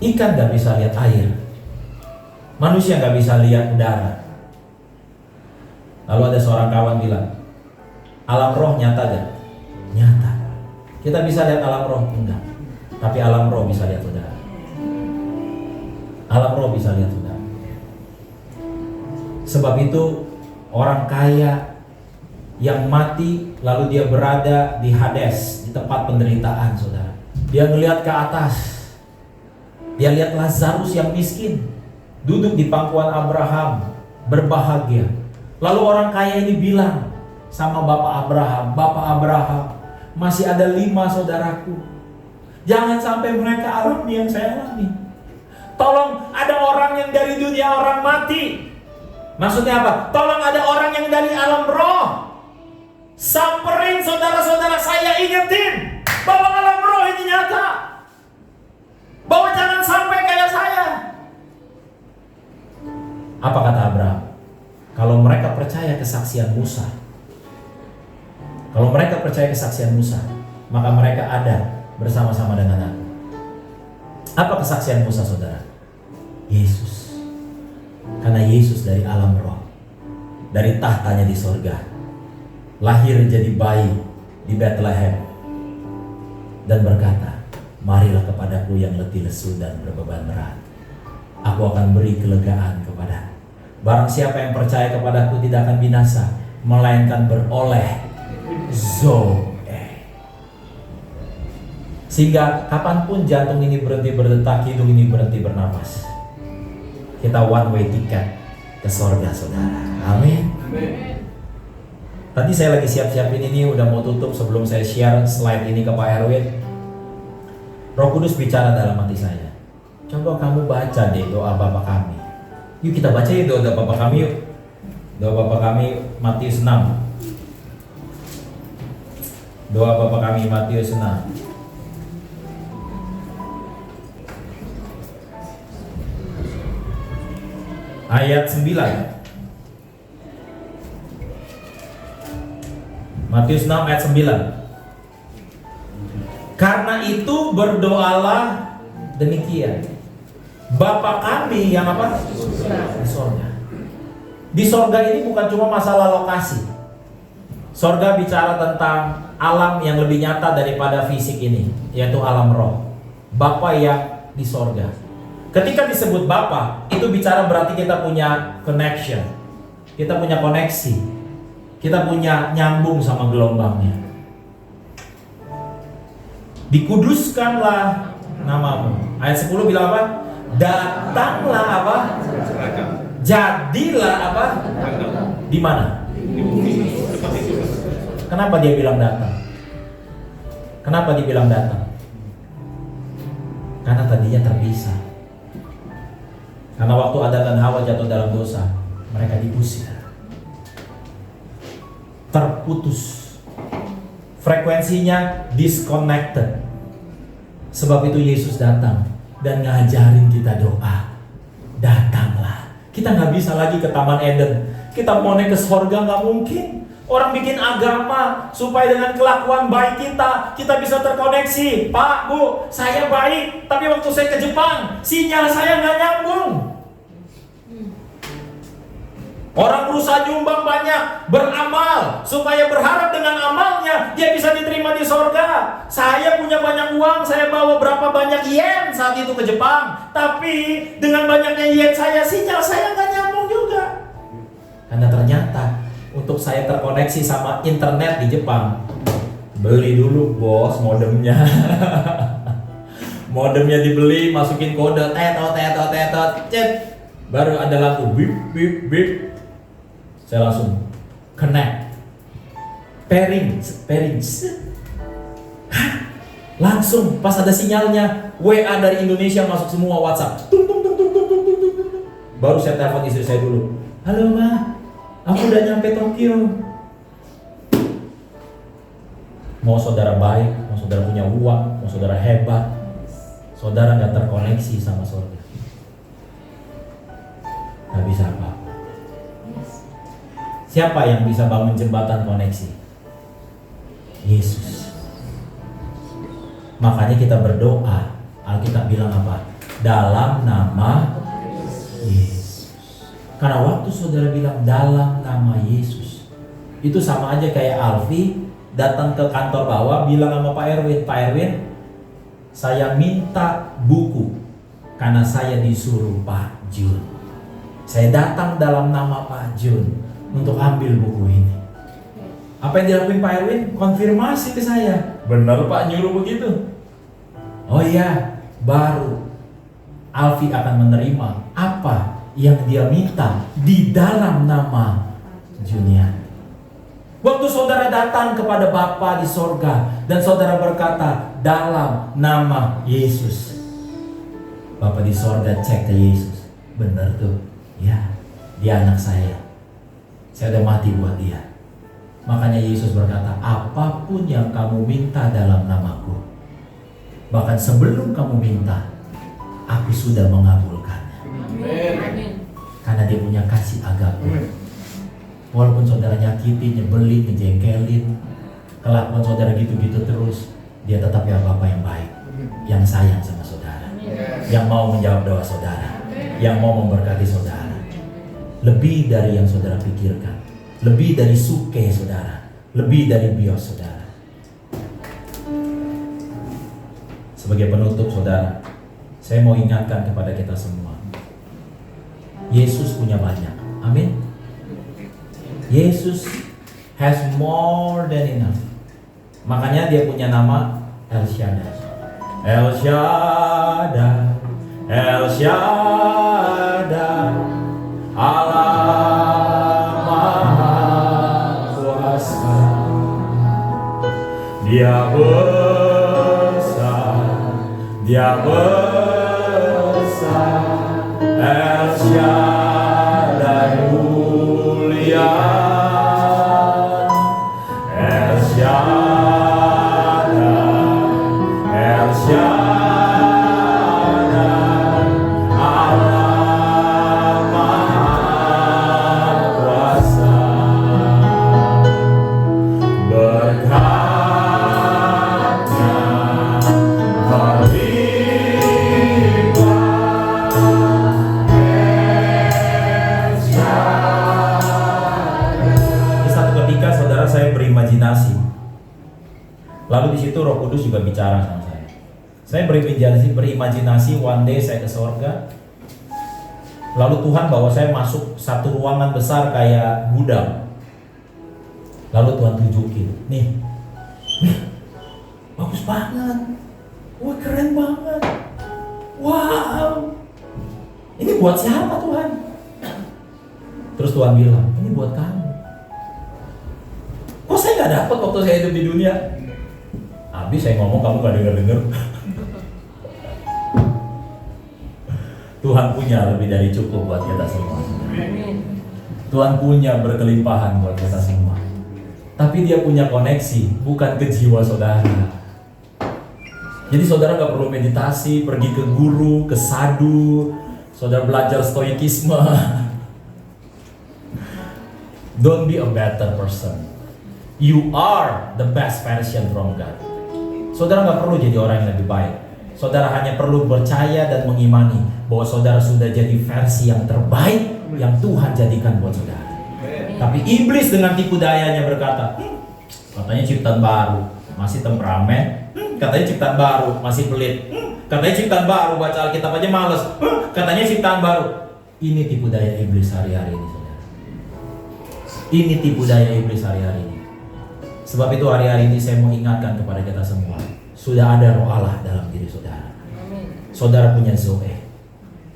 Ikan gak bisa lihat air, manusia gak bisa lihat udara. Lalu ada seorang kawan bilang, alam roh nyata gak? Nyata. Kita bisa lihat alam roh? Enggak. Tapi alam roh bisa lihat saudara. Alam roh bisa lihat saudara. Sebab itu orang kaya yang mati lalu dia berada di Hades, di tempat penderitaan saudara. Dia melihat ke atas, dia lihat Lazarus yang miskin duduk di pangkuan Abraham berbahagia. Lalu orang kaya ini bilang sama Bapak Abraham, Bapak Abraham, masih ada 5 saudaraku, jangan sampai mereka alami yang saya alami. Tolong, ada orang yang dari dunia orang mati. Maksudnya apa? Tolong, ada orang yang dari alam roh, samperin saudara-saudara saya, ingetin bahwa alam roh ini nyata, bahwa jangan sampai kayak saya. Apa kata Abraham? Kalau mereka percaya kesaksian Musa, kalau mereka percaya kesaksian Musa, maka mereka ada bersama-sama dengan aku. Apa kesaksian Musa saudara? Yesus. Karena Yesus dari alam roh, dari tahtanya di sorga, lahir jadi bayi di Bethlehem dan berkata, marilah kepadaku yang letih lesu dan berbeban berat, aku akan beri kelegaan kepada. Barang siapa yang percaya kepadaku tidak akan binasa, melainkan beroleh Zoe. Sehingga kapanpun jantung ini berhenti berdetak, hidung ini berhenti bernapas, kita one way ticket ke sorga saudara. Amin. Tadi saya lagi siap-siapin ini, udah mau tutup. Sebelum saya share slide ini ke Pak Erwin, Roh Kudus bicara dalam hati saya. Coba kamu baca deh doa Bapa kami. Yuk kita baca ya doa Bapa kami yuk. Doa Bapa kami Matius 6. Doa Bapa kami Matius 6. Ayat 9. Matius 6 ayat 9. Karena itu berdoalah demikian, Bapa kami yang apa? Di sorga. Di sorga ini bukan cuma masalah lokasi. Sorga bicara tentang alam yang lebih nyata daripada fisik ini, yaitu alam roh. Bapa yang di sorga. Ketika disebut Bapa, itu bicara berarti kita punya connection, kita punya koneksi, kita punya nyambung sama gelombangnya. Dikuduskanlah namamu. Ayat 10 bilang apa? Datanglah apa? Jadilah apa? Di mana? Kenapa dia bilang datang? Kenapa dia bilang datang? Karena tadinya terpisah. Karena waktu Adam dan Hawa jatuh dalam dosa, mereka diusir, terputus, frekuensinya disconnected. Sebab itu Yesus datang dan ngajarin kita doa. Datanglah. Kita nggak bisa lagi ke Taman Eden. Kita mau naik ke sorga nggak mungkin. Orang bikin agama supaya dengan kelakuan baik kita bisa terkoneksi. Pak, Bu, saya baik, tapi waktu saya ke Jepang, sinyal saya nggak nyambung. Orang berusaha nyumbang banyak, beramal supaya berharap dengan amalnya dia bisa diterima di sorga. Saya punya banyak uang, saya bawa berapa banyak yen saat itu ke Jepang, tapi dengan banyaknya yen saya, sinyal saya nggak nyambung juga. Karena ternyata untuk saya terkoneksi sama internet di Jepang, beli dulu bos modemnya. Modemnya dibeli, masukin kode tetot, cet. Baru ada lampu bip bip bip. Saya langsung connect, pairing. Hah? Langsung pas ada sinyalnya, WA dari Indonesia masuk semua, WhatsApp. Tung. Baru saya telepon istri saya dulu. Halo Ma, aku udah nyampe Tokyo. Mau saudara baik, mau saudara punya uang, mau saudara hebat, saudara nggak terkoneksi sama surga, nggak bisa apa. Siapa yang bisa bangun jembatan koneksi? Yesus. Makanya kita berdoa. Alkitab bilang apa? Dalam nama Yesus. Karena waktu saudara bilang dalam nama Yesus, itu sama aja kayak Alfi datang ke kantor bawah bilang sama Pak Erwin, saya minta buku karena saya disuruh Pak Jun. Saya datang dalam nama Pak Jun untuk ambil buku ini. Apa yang dilakuin Pak Erwin? Konfirmasi ke saya. Benar Pak nyuruh begitu? Oh iya, baru Alfi akan menerima apa yang dia minta di dalam nama Junior. Waktu saudara datang kepada Bapa di sorga dan saudara berkata dalam nama Yesus, Bapa di sorga cek ke Yesus, benar tuh, ya, dia anak saya udah mati buat dia. Makanya Yesus berkata, apapun yang kamu minta dalam namaku, bahkan sebelum kamu minta, aku sudah mengabulkannya. Amin. Karena dia punya kasih agape. Walaupun saudara nyakitin, nyebelin, ngejengkelin, kelakuan saudara gitu-gitu terus, dia tetap ya Bapa yang baik, yang sayang sama saudara, yang mau menjawab doa saudara, yang mau memberkati saudara. Lebih dari yang saudara pikirkan, lebih dari suke saudara, lebih dari bios saudara. Sebagai penutup saudara, saya mau ingatkan kepada kita semua, Yesus punya banyak, amin. Yesus has more than enough. Makanya dia punya nama El Shaddai. El Shaddai, El Shaddai, Allah Maha Kuasa. Dia besar, dia besar. El Shaddai mulia. El Shaddai, El Shaddai, Allah Maha Kuasa. Berkatnya berlimpah. El Shaddai. Di satu ketika saudara saya berimajinasi. Lalu di situ Roh Kudus juga bicara sama saya. Saya berimajinasi one day saya ke sorga. Lalu Tuhan bawa saya masuk satu ruangan besar kayak gudang. Lalu Tuhan tunjukin, nih, bagus banget, wah keren banget, wow, ini buat siapa Tuhan? Terus Tuhan bilang, ini buat kamu. Kok saya nggak dapat waktu saya hidup di dunia? Habis saya ngomong kamu gak denger. Tuhan punya lebih dari cukup buat kita semua. Tuhan punya berkelimpahan buat kita semua. Tapi dia punya koneksi bukan ke jiwa saudara, Jadi saudara nggak perlu meditasi, pergi ke guru, ke sadu, saudara belajar stoikisme. Don't be a better person. You are the best version from God. Saudara nggak perlu jadi orang yang lebih baik. Saudara hanya perlu percaya dan mengimani bahwa saudara sudah jadi versi yang terbaik yang Tuhan jadikan buat saudara. Tapi iblis dengan tipu dayanya berkata, katanya ciptaan baru, masih temperamen. Katanya ciptaan baru, masih pelit. Katanya ciptaan baru, baca Alkitab aja males. Katanya ciptaan baru. Ini tipu daya iblis hari-hari ini, saudara. Ini tipu daya iblis hari-hari ini. Sebab itu hari-hari ini saya mau ingatkan kepada kita semua, sudah ada Roh Allah dalam diri saudara. Saudara punya Zoe.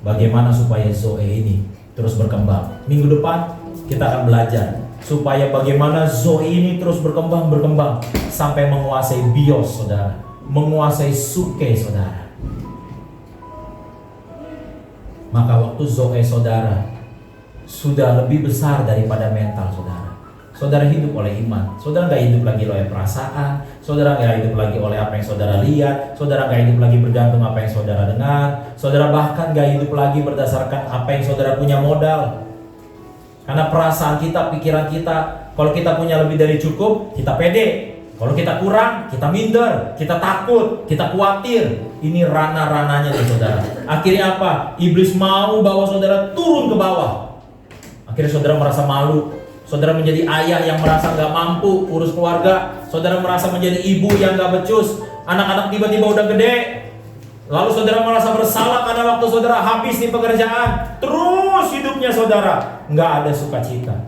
Bagaimana supaya Zoe ini terus berkembang? Minggu depan kita akan belajar supaya bagaimana Zoe ini terus berkembang sampai menguasai bios saudara, menguasai suke saudara. Maka waktu Zoe saudara sudah lebih besar daripada mental saudara. Saudara hidup oleh iman. Saudara gak hidup lagi oleh perasaan. Saudara gak hidup lagi oleh apa yang saudara lihat. Saudara gak hidup lagi bergantung apa yang saudara dengar. Saudara bahkan gak hidup lagi berdasarkan apa yang saudara punya modal. Karena perasaan kita, pikiran kita, kalau kita punya lebih dari cukup, kita pede. Kalau kita kurang, kita minder, kita takut, kita khawatir. Ini ranah-ranahnya nih saudara. Akhirnya apa? Iblis mau bawa saudara turun ke bawah. Akhirnya saudara merasa malu. Saudara menjadi ayah yang merasa gak mampu urus keluarga. Saudara merasa menjadi ibu yang gak becus. Anak-anak tiba-tiba udah gede. Lalu saudara merasa bersalah karena waktu saudara habis di pekerjaan. Terus hidupnya saudara gak ada sukacita.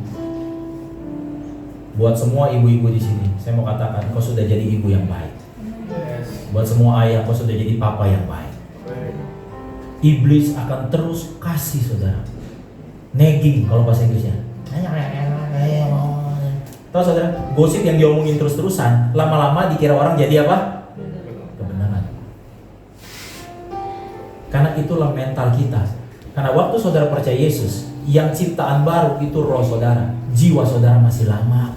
Buat semua ibu-ibu di sini, saya mau katakan, kau sudah jadi ibu yang baik. Buat semua ayah, kau sudah jadi papa yang baik. Iblis akan terus kasih saudara nagging kalau bahasa Inggrisnya. Tahu saudara, gosip yang diomongin terus-terusan, lama-lama dikira orang jadi apa? Kebenaran. Karena itulah mental kita. Karena waktu saudara percaya Yesus, yang ciptaan baru itu roh saudara, jiwa saudara masih lama,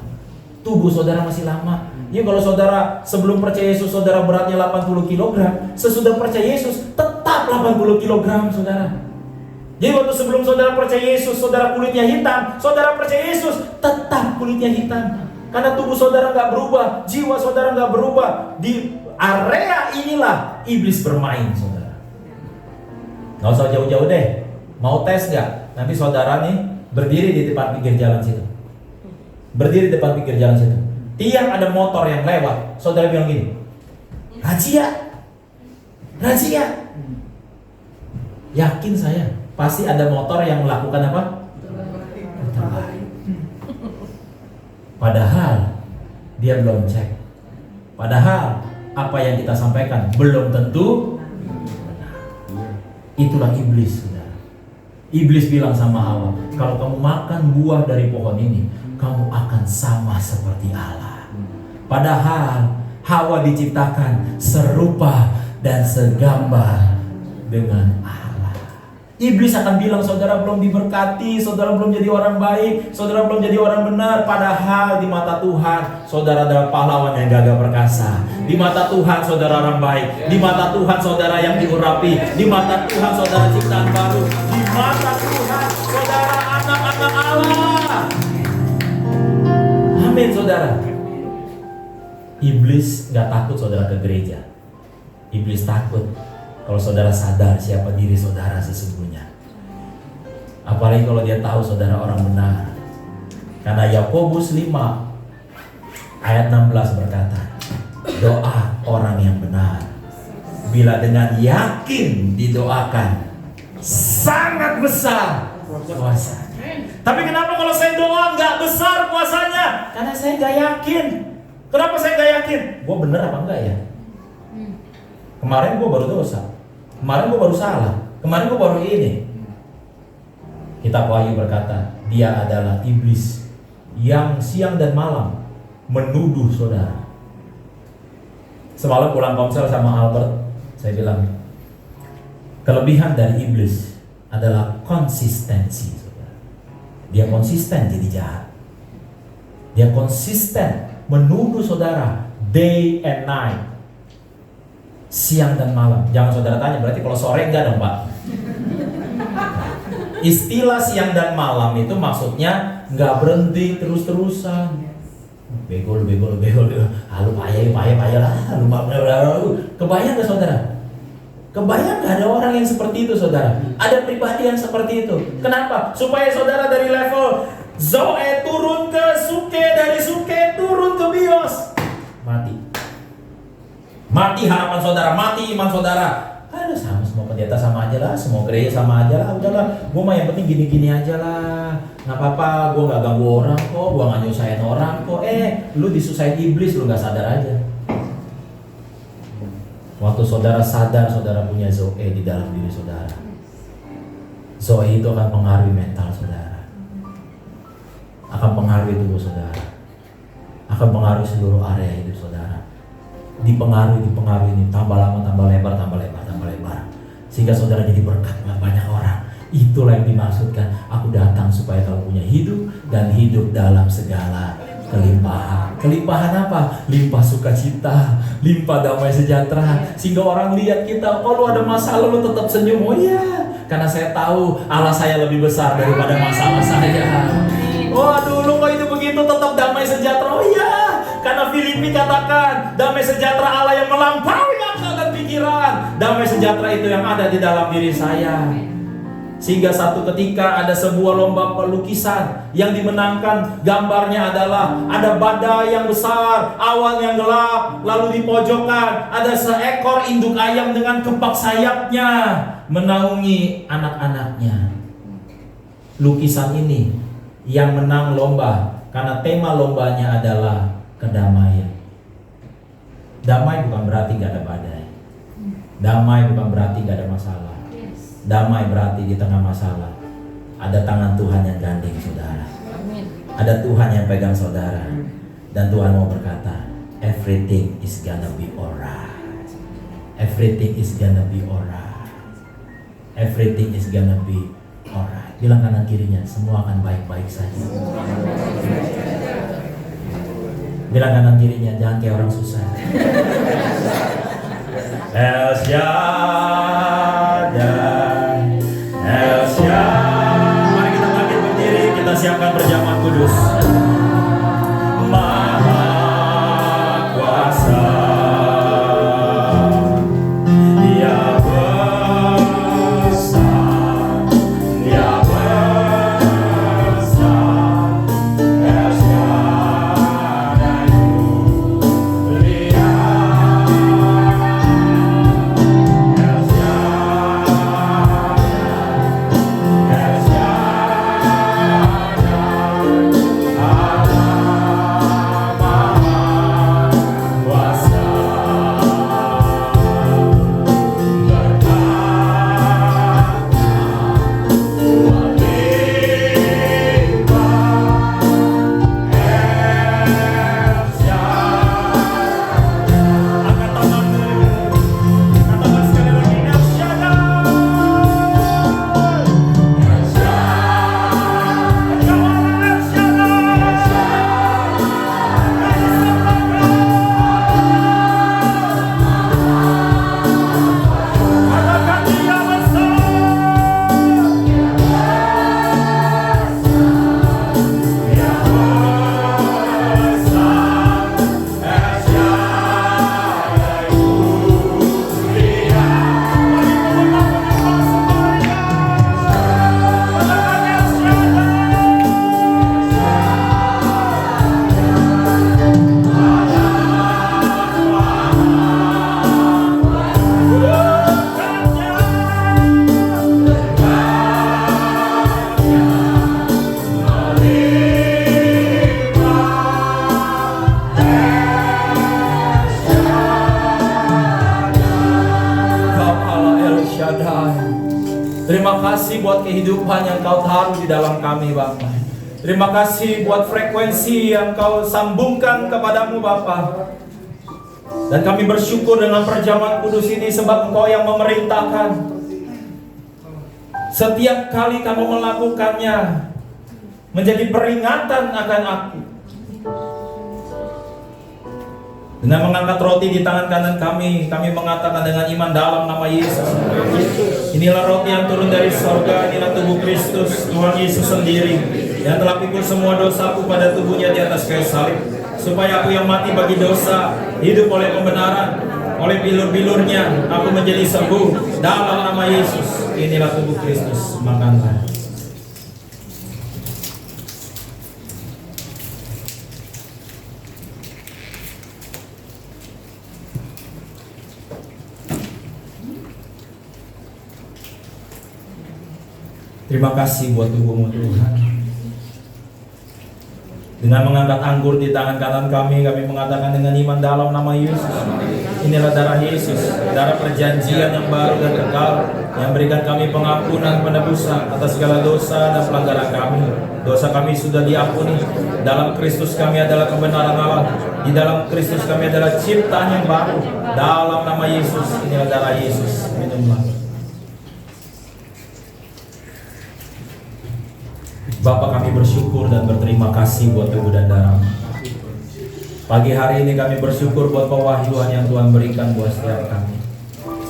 tubuh saudara masih lama. Ya kalau saudara sebelum percaya Yesus saudara beratnya 80 kg, sesudah percaya Yesus tetap 80 kg saudara. Jadi waktu sebelum saudara percaya Yesus, saudara kulitnya hitam, saudara percaya Yesus, tetap kulitnya hitam. Karena tubuh saudara nggak berubah, jiwa saudara nggak berubah. Di area inilah iblis bermain, saudara. Nggak usah jauh-jauh deh. Mau tes nggak? Nanti saudara nih berdiri di depan pinggir jalan situ. Berdiri di depan pinggir jalan situ. Tiap ada motor yang lewat, saudara bilang gini, razia, razia. Yakin saya. Pasti ada motor yang melakukan apa? Terbalik. Padahal dia belum cek. Padahal apa yang kita sampaikan belum tentu benar. Itulah iblis, saudara. Iblis bilang sama Hawa, kalau kamu makan buah dari pohon ini, kamu akan sama seperti Allah. Padahal Hawa diciptakan serupa dan segambar dengan Allah. Iblis akan bilang saudara belum diberkati, saudara belum jadi orang baik, saudara belum jadi orang benar. Padahal di mata Tuhan, saudara adalah pahlawan yang gagah perkasa. Di mata Tuhan, saudara orang baik. Di mata Tuhan, saudara yang diurapi. Di mata Tuhan, saudara ciptaan baru. Di mata Tuhan, saudara anak-anak Allah. Amin, saudara. Iblis gak takut saudara ke gereja. Iblis takut kalau saudara sadar siapa diri saudara sesungguhnya. Apalagi kalau dia tahu saudara orang benar. Karena Yakobus 5 ayat 16 berkata, doa orang yang benar bila dengan yakin didoakan sangat besar kuasa. Tapi kenapa kalau saya doa nggak besar kuasanya? Karena saya nggak yakin. Kenapa saya nggak yakin? Gue bener apa enggak ya? Kemarin gue baru dosa. Kemarin gue baru salah. Kemarin gue baru ini. Kitab Wahyu berkata, dia adalah iblis yang siang dan malam menuduh saudara. Semalam pulang komsel sama Albert, saya bilang, kelebihan dari iblis adalah konsistensi, saudara. Dia konsisten jadi jahat. Dia konsisten menuduh saudara day and night. siang dan malam. Jangan saudara tanya, berarti kalau sore enggak dong Pak? Istilah siang dan malam itu maksudnya nggak berhenti terus-terusan. Begol, lu payah lah, kebayang gak saudara? Kebayang gak ada orang yang seperti itu saudara? Ada pribadi yang seperti itu. Kenapa? Supaya saudara dari level Zoe turun ke Suke, dari Suke turun ke Bios, mati harapan saudara, mati iman saudara. Aduh, sama semua pendeta sama aja lah, semua gereja sama aja lah, udahlah. Gue mah yang penting gini-gini aja lah, nggak apa-apa. Gue nggak ganggu orang kok, gue nggak nyusahin orang kok. Lu disusahin iblis, lu nggak sadar aja. Waktu saudara sadar, saudara punya Zoe di dalam diri saudara. Zoe itu akan pengaruhi mental saudara, akan pengaruhi tubuh saudara, akan pengaruhi seluruh area hidup saudara. Dipengaruhi ini, tambah lama tambah lebar, sehingga saudara jadi berkat buat banyak orang. Itulah yang dimaksudkan, aku datang supaya kamu punya hidup dan hidup dalam segala kelimpahan. Kelimpahan apa? Limpah sukacita, limpah damai sejahtera, sehingga orang lihat kita, oh lu ada masalah lu tetap senyum. Oh iya, karena saya tahu Allah saya lebih besar daripada masalah saya. Waduh, lu kok itu begitu tetap damai sejahtera. Oh iya, karena Filipi katakan damai sejahtera Allah yang melampaui akal dan pikiran. Damai sejahtera itu yang ada di dalam diri saya. Sehingga satu ketika ada sebuah lomba pelukisan yang dimenangkan, gambarnya adalah ada badai yang besar, awan yang gelap, lalu di pojokan ada seekor induk ayam dengan kepak sayapnya menaungi anak-anaknya. Lukisan ini yang menang lomba karena tema lombanya adalah kedamaian. Damai bukan berarti gak ada badai. Damai bukan berarti gak ada masalah. Damai berarti di tengah masalah ada tangan Tuhan yang gandeng saudara. Ada Tuhan yang pegang saudara. Dan Tuhan mau berkata, everything is gonna be alright. Everything is gonna be alright. Everything is gonna be alright. Bilang kanan kirinya, semua akan baik-baik saja. Bilang kanan kirinya, jangan kayak orang susah. El Shaddai, El Shaddai. Mari kita bangkit berdiri, kita siapkan perjamuan kudus. Maha Kuasa, Dia besar, Dia besar. El Shaddai mulia. Terima kasih buat kehidupan yang Kau taruh di dalam kami Bapa. Terima kasih buat frekuensi yang Kau sambungkan kepadamu Bapa. Dan kami bersyukur dengan perjamuan kudus ini sebab Engkau yang memerintahkan. Setiap kali kamu melakukannya menjadi peringatan akan aku. Dengan mengangkat roti di tangan kanan kami mengatakan dengan iman dalam nama Yesus. Inilah roti yang turun dari sorga, inilah tubuh Kristus, Tuhan Yesus sendiri, yang telah pikul semua dosaku pada tubuhnya di atas kayu salib, supaya aku yang mati bagi dosa, hidup oleh pembenaran, oleh bilur-bilurnya, aku menjadi sembuh dalam nama Yesus. Inilah tubuh Kristus, makanlah. Terima kasih buat tubuhmu Tuhan. Dengan mengangkat anggur di tangan kanan kami mengatakan dengan iman dalam nama Yesus. Inilah darah Yesus, darah perjanjian yang baru dan kekal, yang berikan kami pengampunan penebusan atas segala dosa dan pelanggaran kami. Dosa kami sudah diampuni. Dalam Kristus kami adalah kebenaran Allah. Di dalam Kristus kami adalah ciptaan yang baru. Dalam nama Yesus, inilah darah Yesus. Minumlah. Bapa, kami bersyukur dan berterima kasih buat tubuh dan darah. Pagi hari ini kami bersyukur buat pewahyuan yang Tuhan berikan buat setiap kami.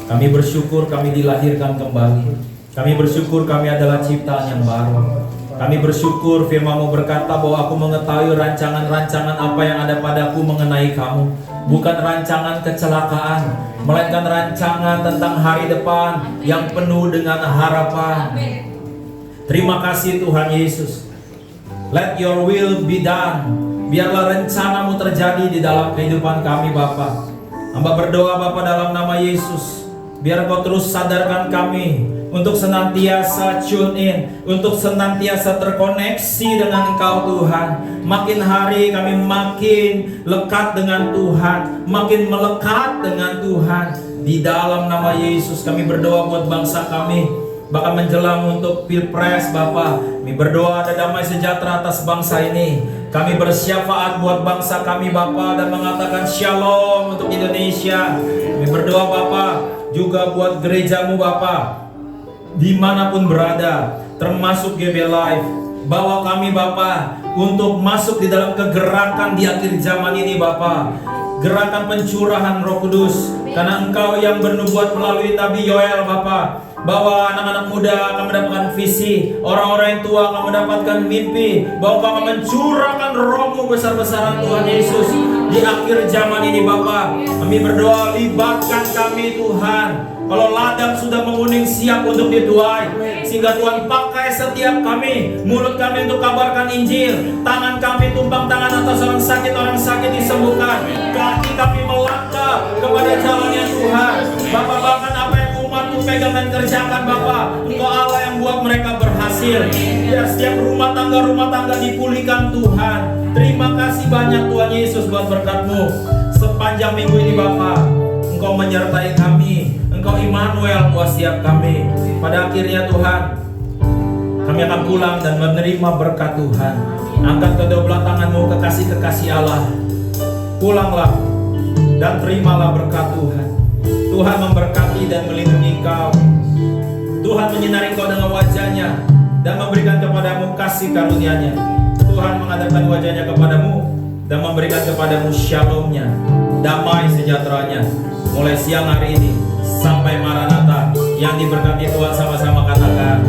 Kami bersyukur kami dilahirkan kembali. Kami bersyukur kami adalah ciptaan yang baru. Kami bersyukur firman-Mu berkata bahwa aku mengetahui rancangan-rancangan apa yang ada padaku mengenai kamu. Bukan rancangan kecelakaan, melainkan rancangan tentang hari depan yang penuh dengan harapan. Terima kasih Tuhan Yesus. Let your will be done. Biarlah rencana-Mu terjadi di dalam kehidupan kami Bapa. Hamba berdoa Bapa dalam nama Yesus. Biar Kau terus sadarkan kami untuk senantiasa tune in, untuk senantiasa terkoneksi dengan Engkau Tuhan. Makin hari kami makin lekat dengan Tuhan, makin melekat dengan Tuhan. Di dalam nama Yesus kami berdoa buat bangsa kami. Bahkan menjelang untuk Pilpres Bapa, kami berdoa ada damai sejahtera atas bangsa ini. Kami bersyafaat buat bangsa kami Bapa dan mengatakan shalom untuk Indonesia. Kami berdoa Bapa juga buat gereja-Mu Bapa, dimanapun berada, termasuk GB Live. Bawa kami Bapa untuk masuk di dalam kegerakan di akhir zaman ini Bapa. Gerakan pencurahan Roh Kudus, karena Engkau yang bernubuat melalui Nabi Yoel Bapa, bahwa anak-anak muda akan mendapatkan visi, orang-orang yang tua akan mendapatkan mimpi, bahwa Kau akan mencurahkan Roh-Mu besar-besaran Tuhan Yesus di akhir zaman ini Bapa. Kami berdoa, libatkan kami Tuhan. Kalau ladang sudah menguning siap untuk dituai, sehingga Tuhan pakai setiap kami, mulut kami untuk kabarkan Injil, tangan kami tumpang tangan atas orang sakit disembuhkan, kaki kami melangkah kepada jalannya Tuhan. Bapa, bahkan apa yang umat-Mu pegang dan kerjakan Bapa, Engkau Allah yang buat mereka berhasil. Biar setiap rumah tangga dipulihkan Tuhan. Terima kasih banyak Tuhan Yesus buat berkat-Mu sepanjang minggu ini Bapa. Engkau menyertai kami, Engkau Immanuel buat setiap kami. Pada akhirnya Tuhan, kami akan pulang dan menerima berkat Tuhan. Angkat kedua belah tangan-Mu, kekasih-kekasih Allah. Pulanglah dan terimalah berkat Tuhan. Tuhan memberkati dan melindungi kau. Tuhan menyinari kau dengan wajah-Nya dan memberikan kepadamu kasih karunia-Nya. Tuhan mengadakan wajah-Nya kepadamu dan memberikan kepadamu shalom-Nya, damai sejahtera-Nya. Mulai siang hari ini sampai Maranatha, yang diberkati Tuhan sama-sama katakan.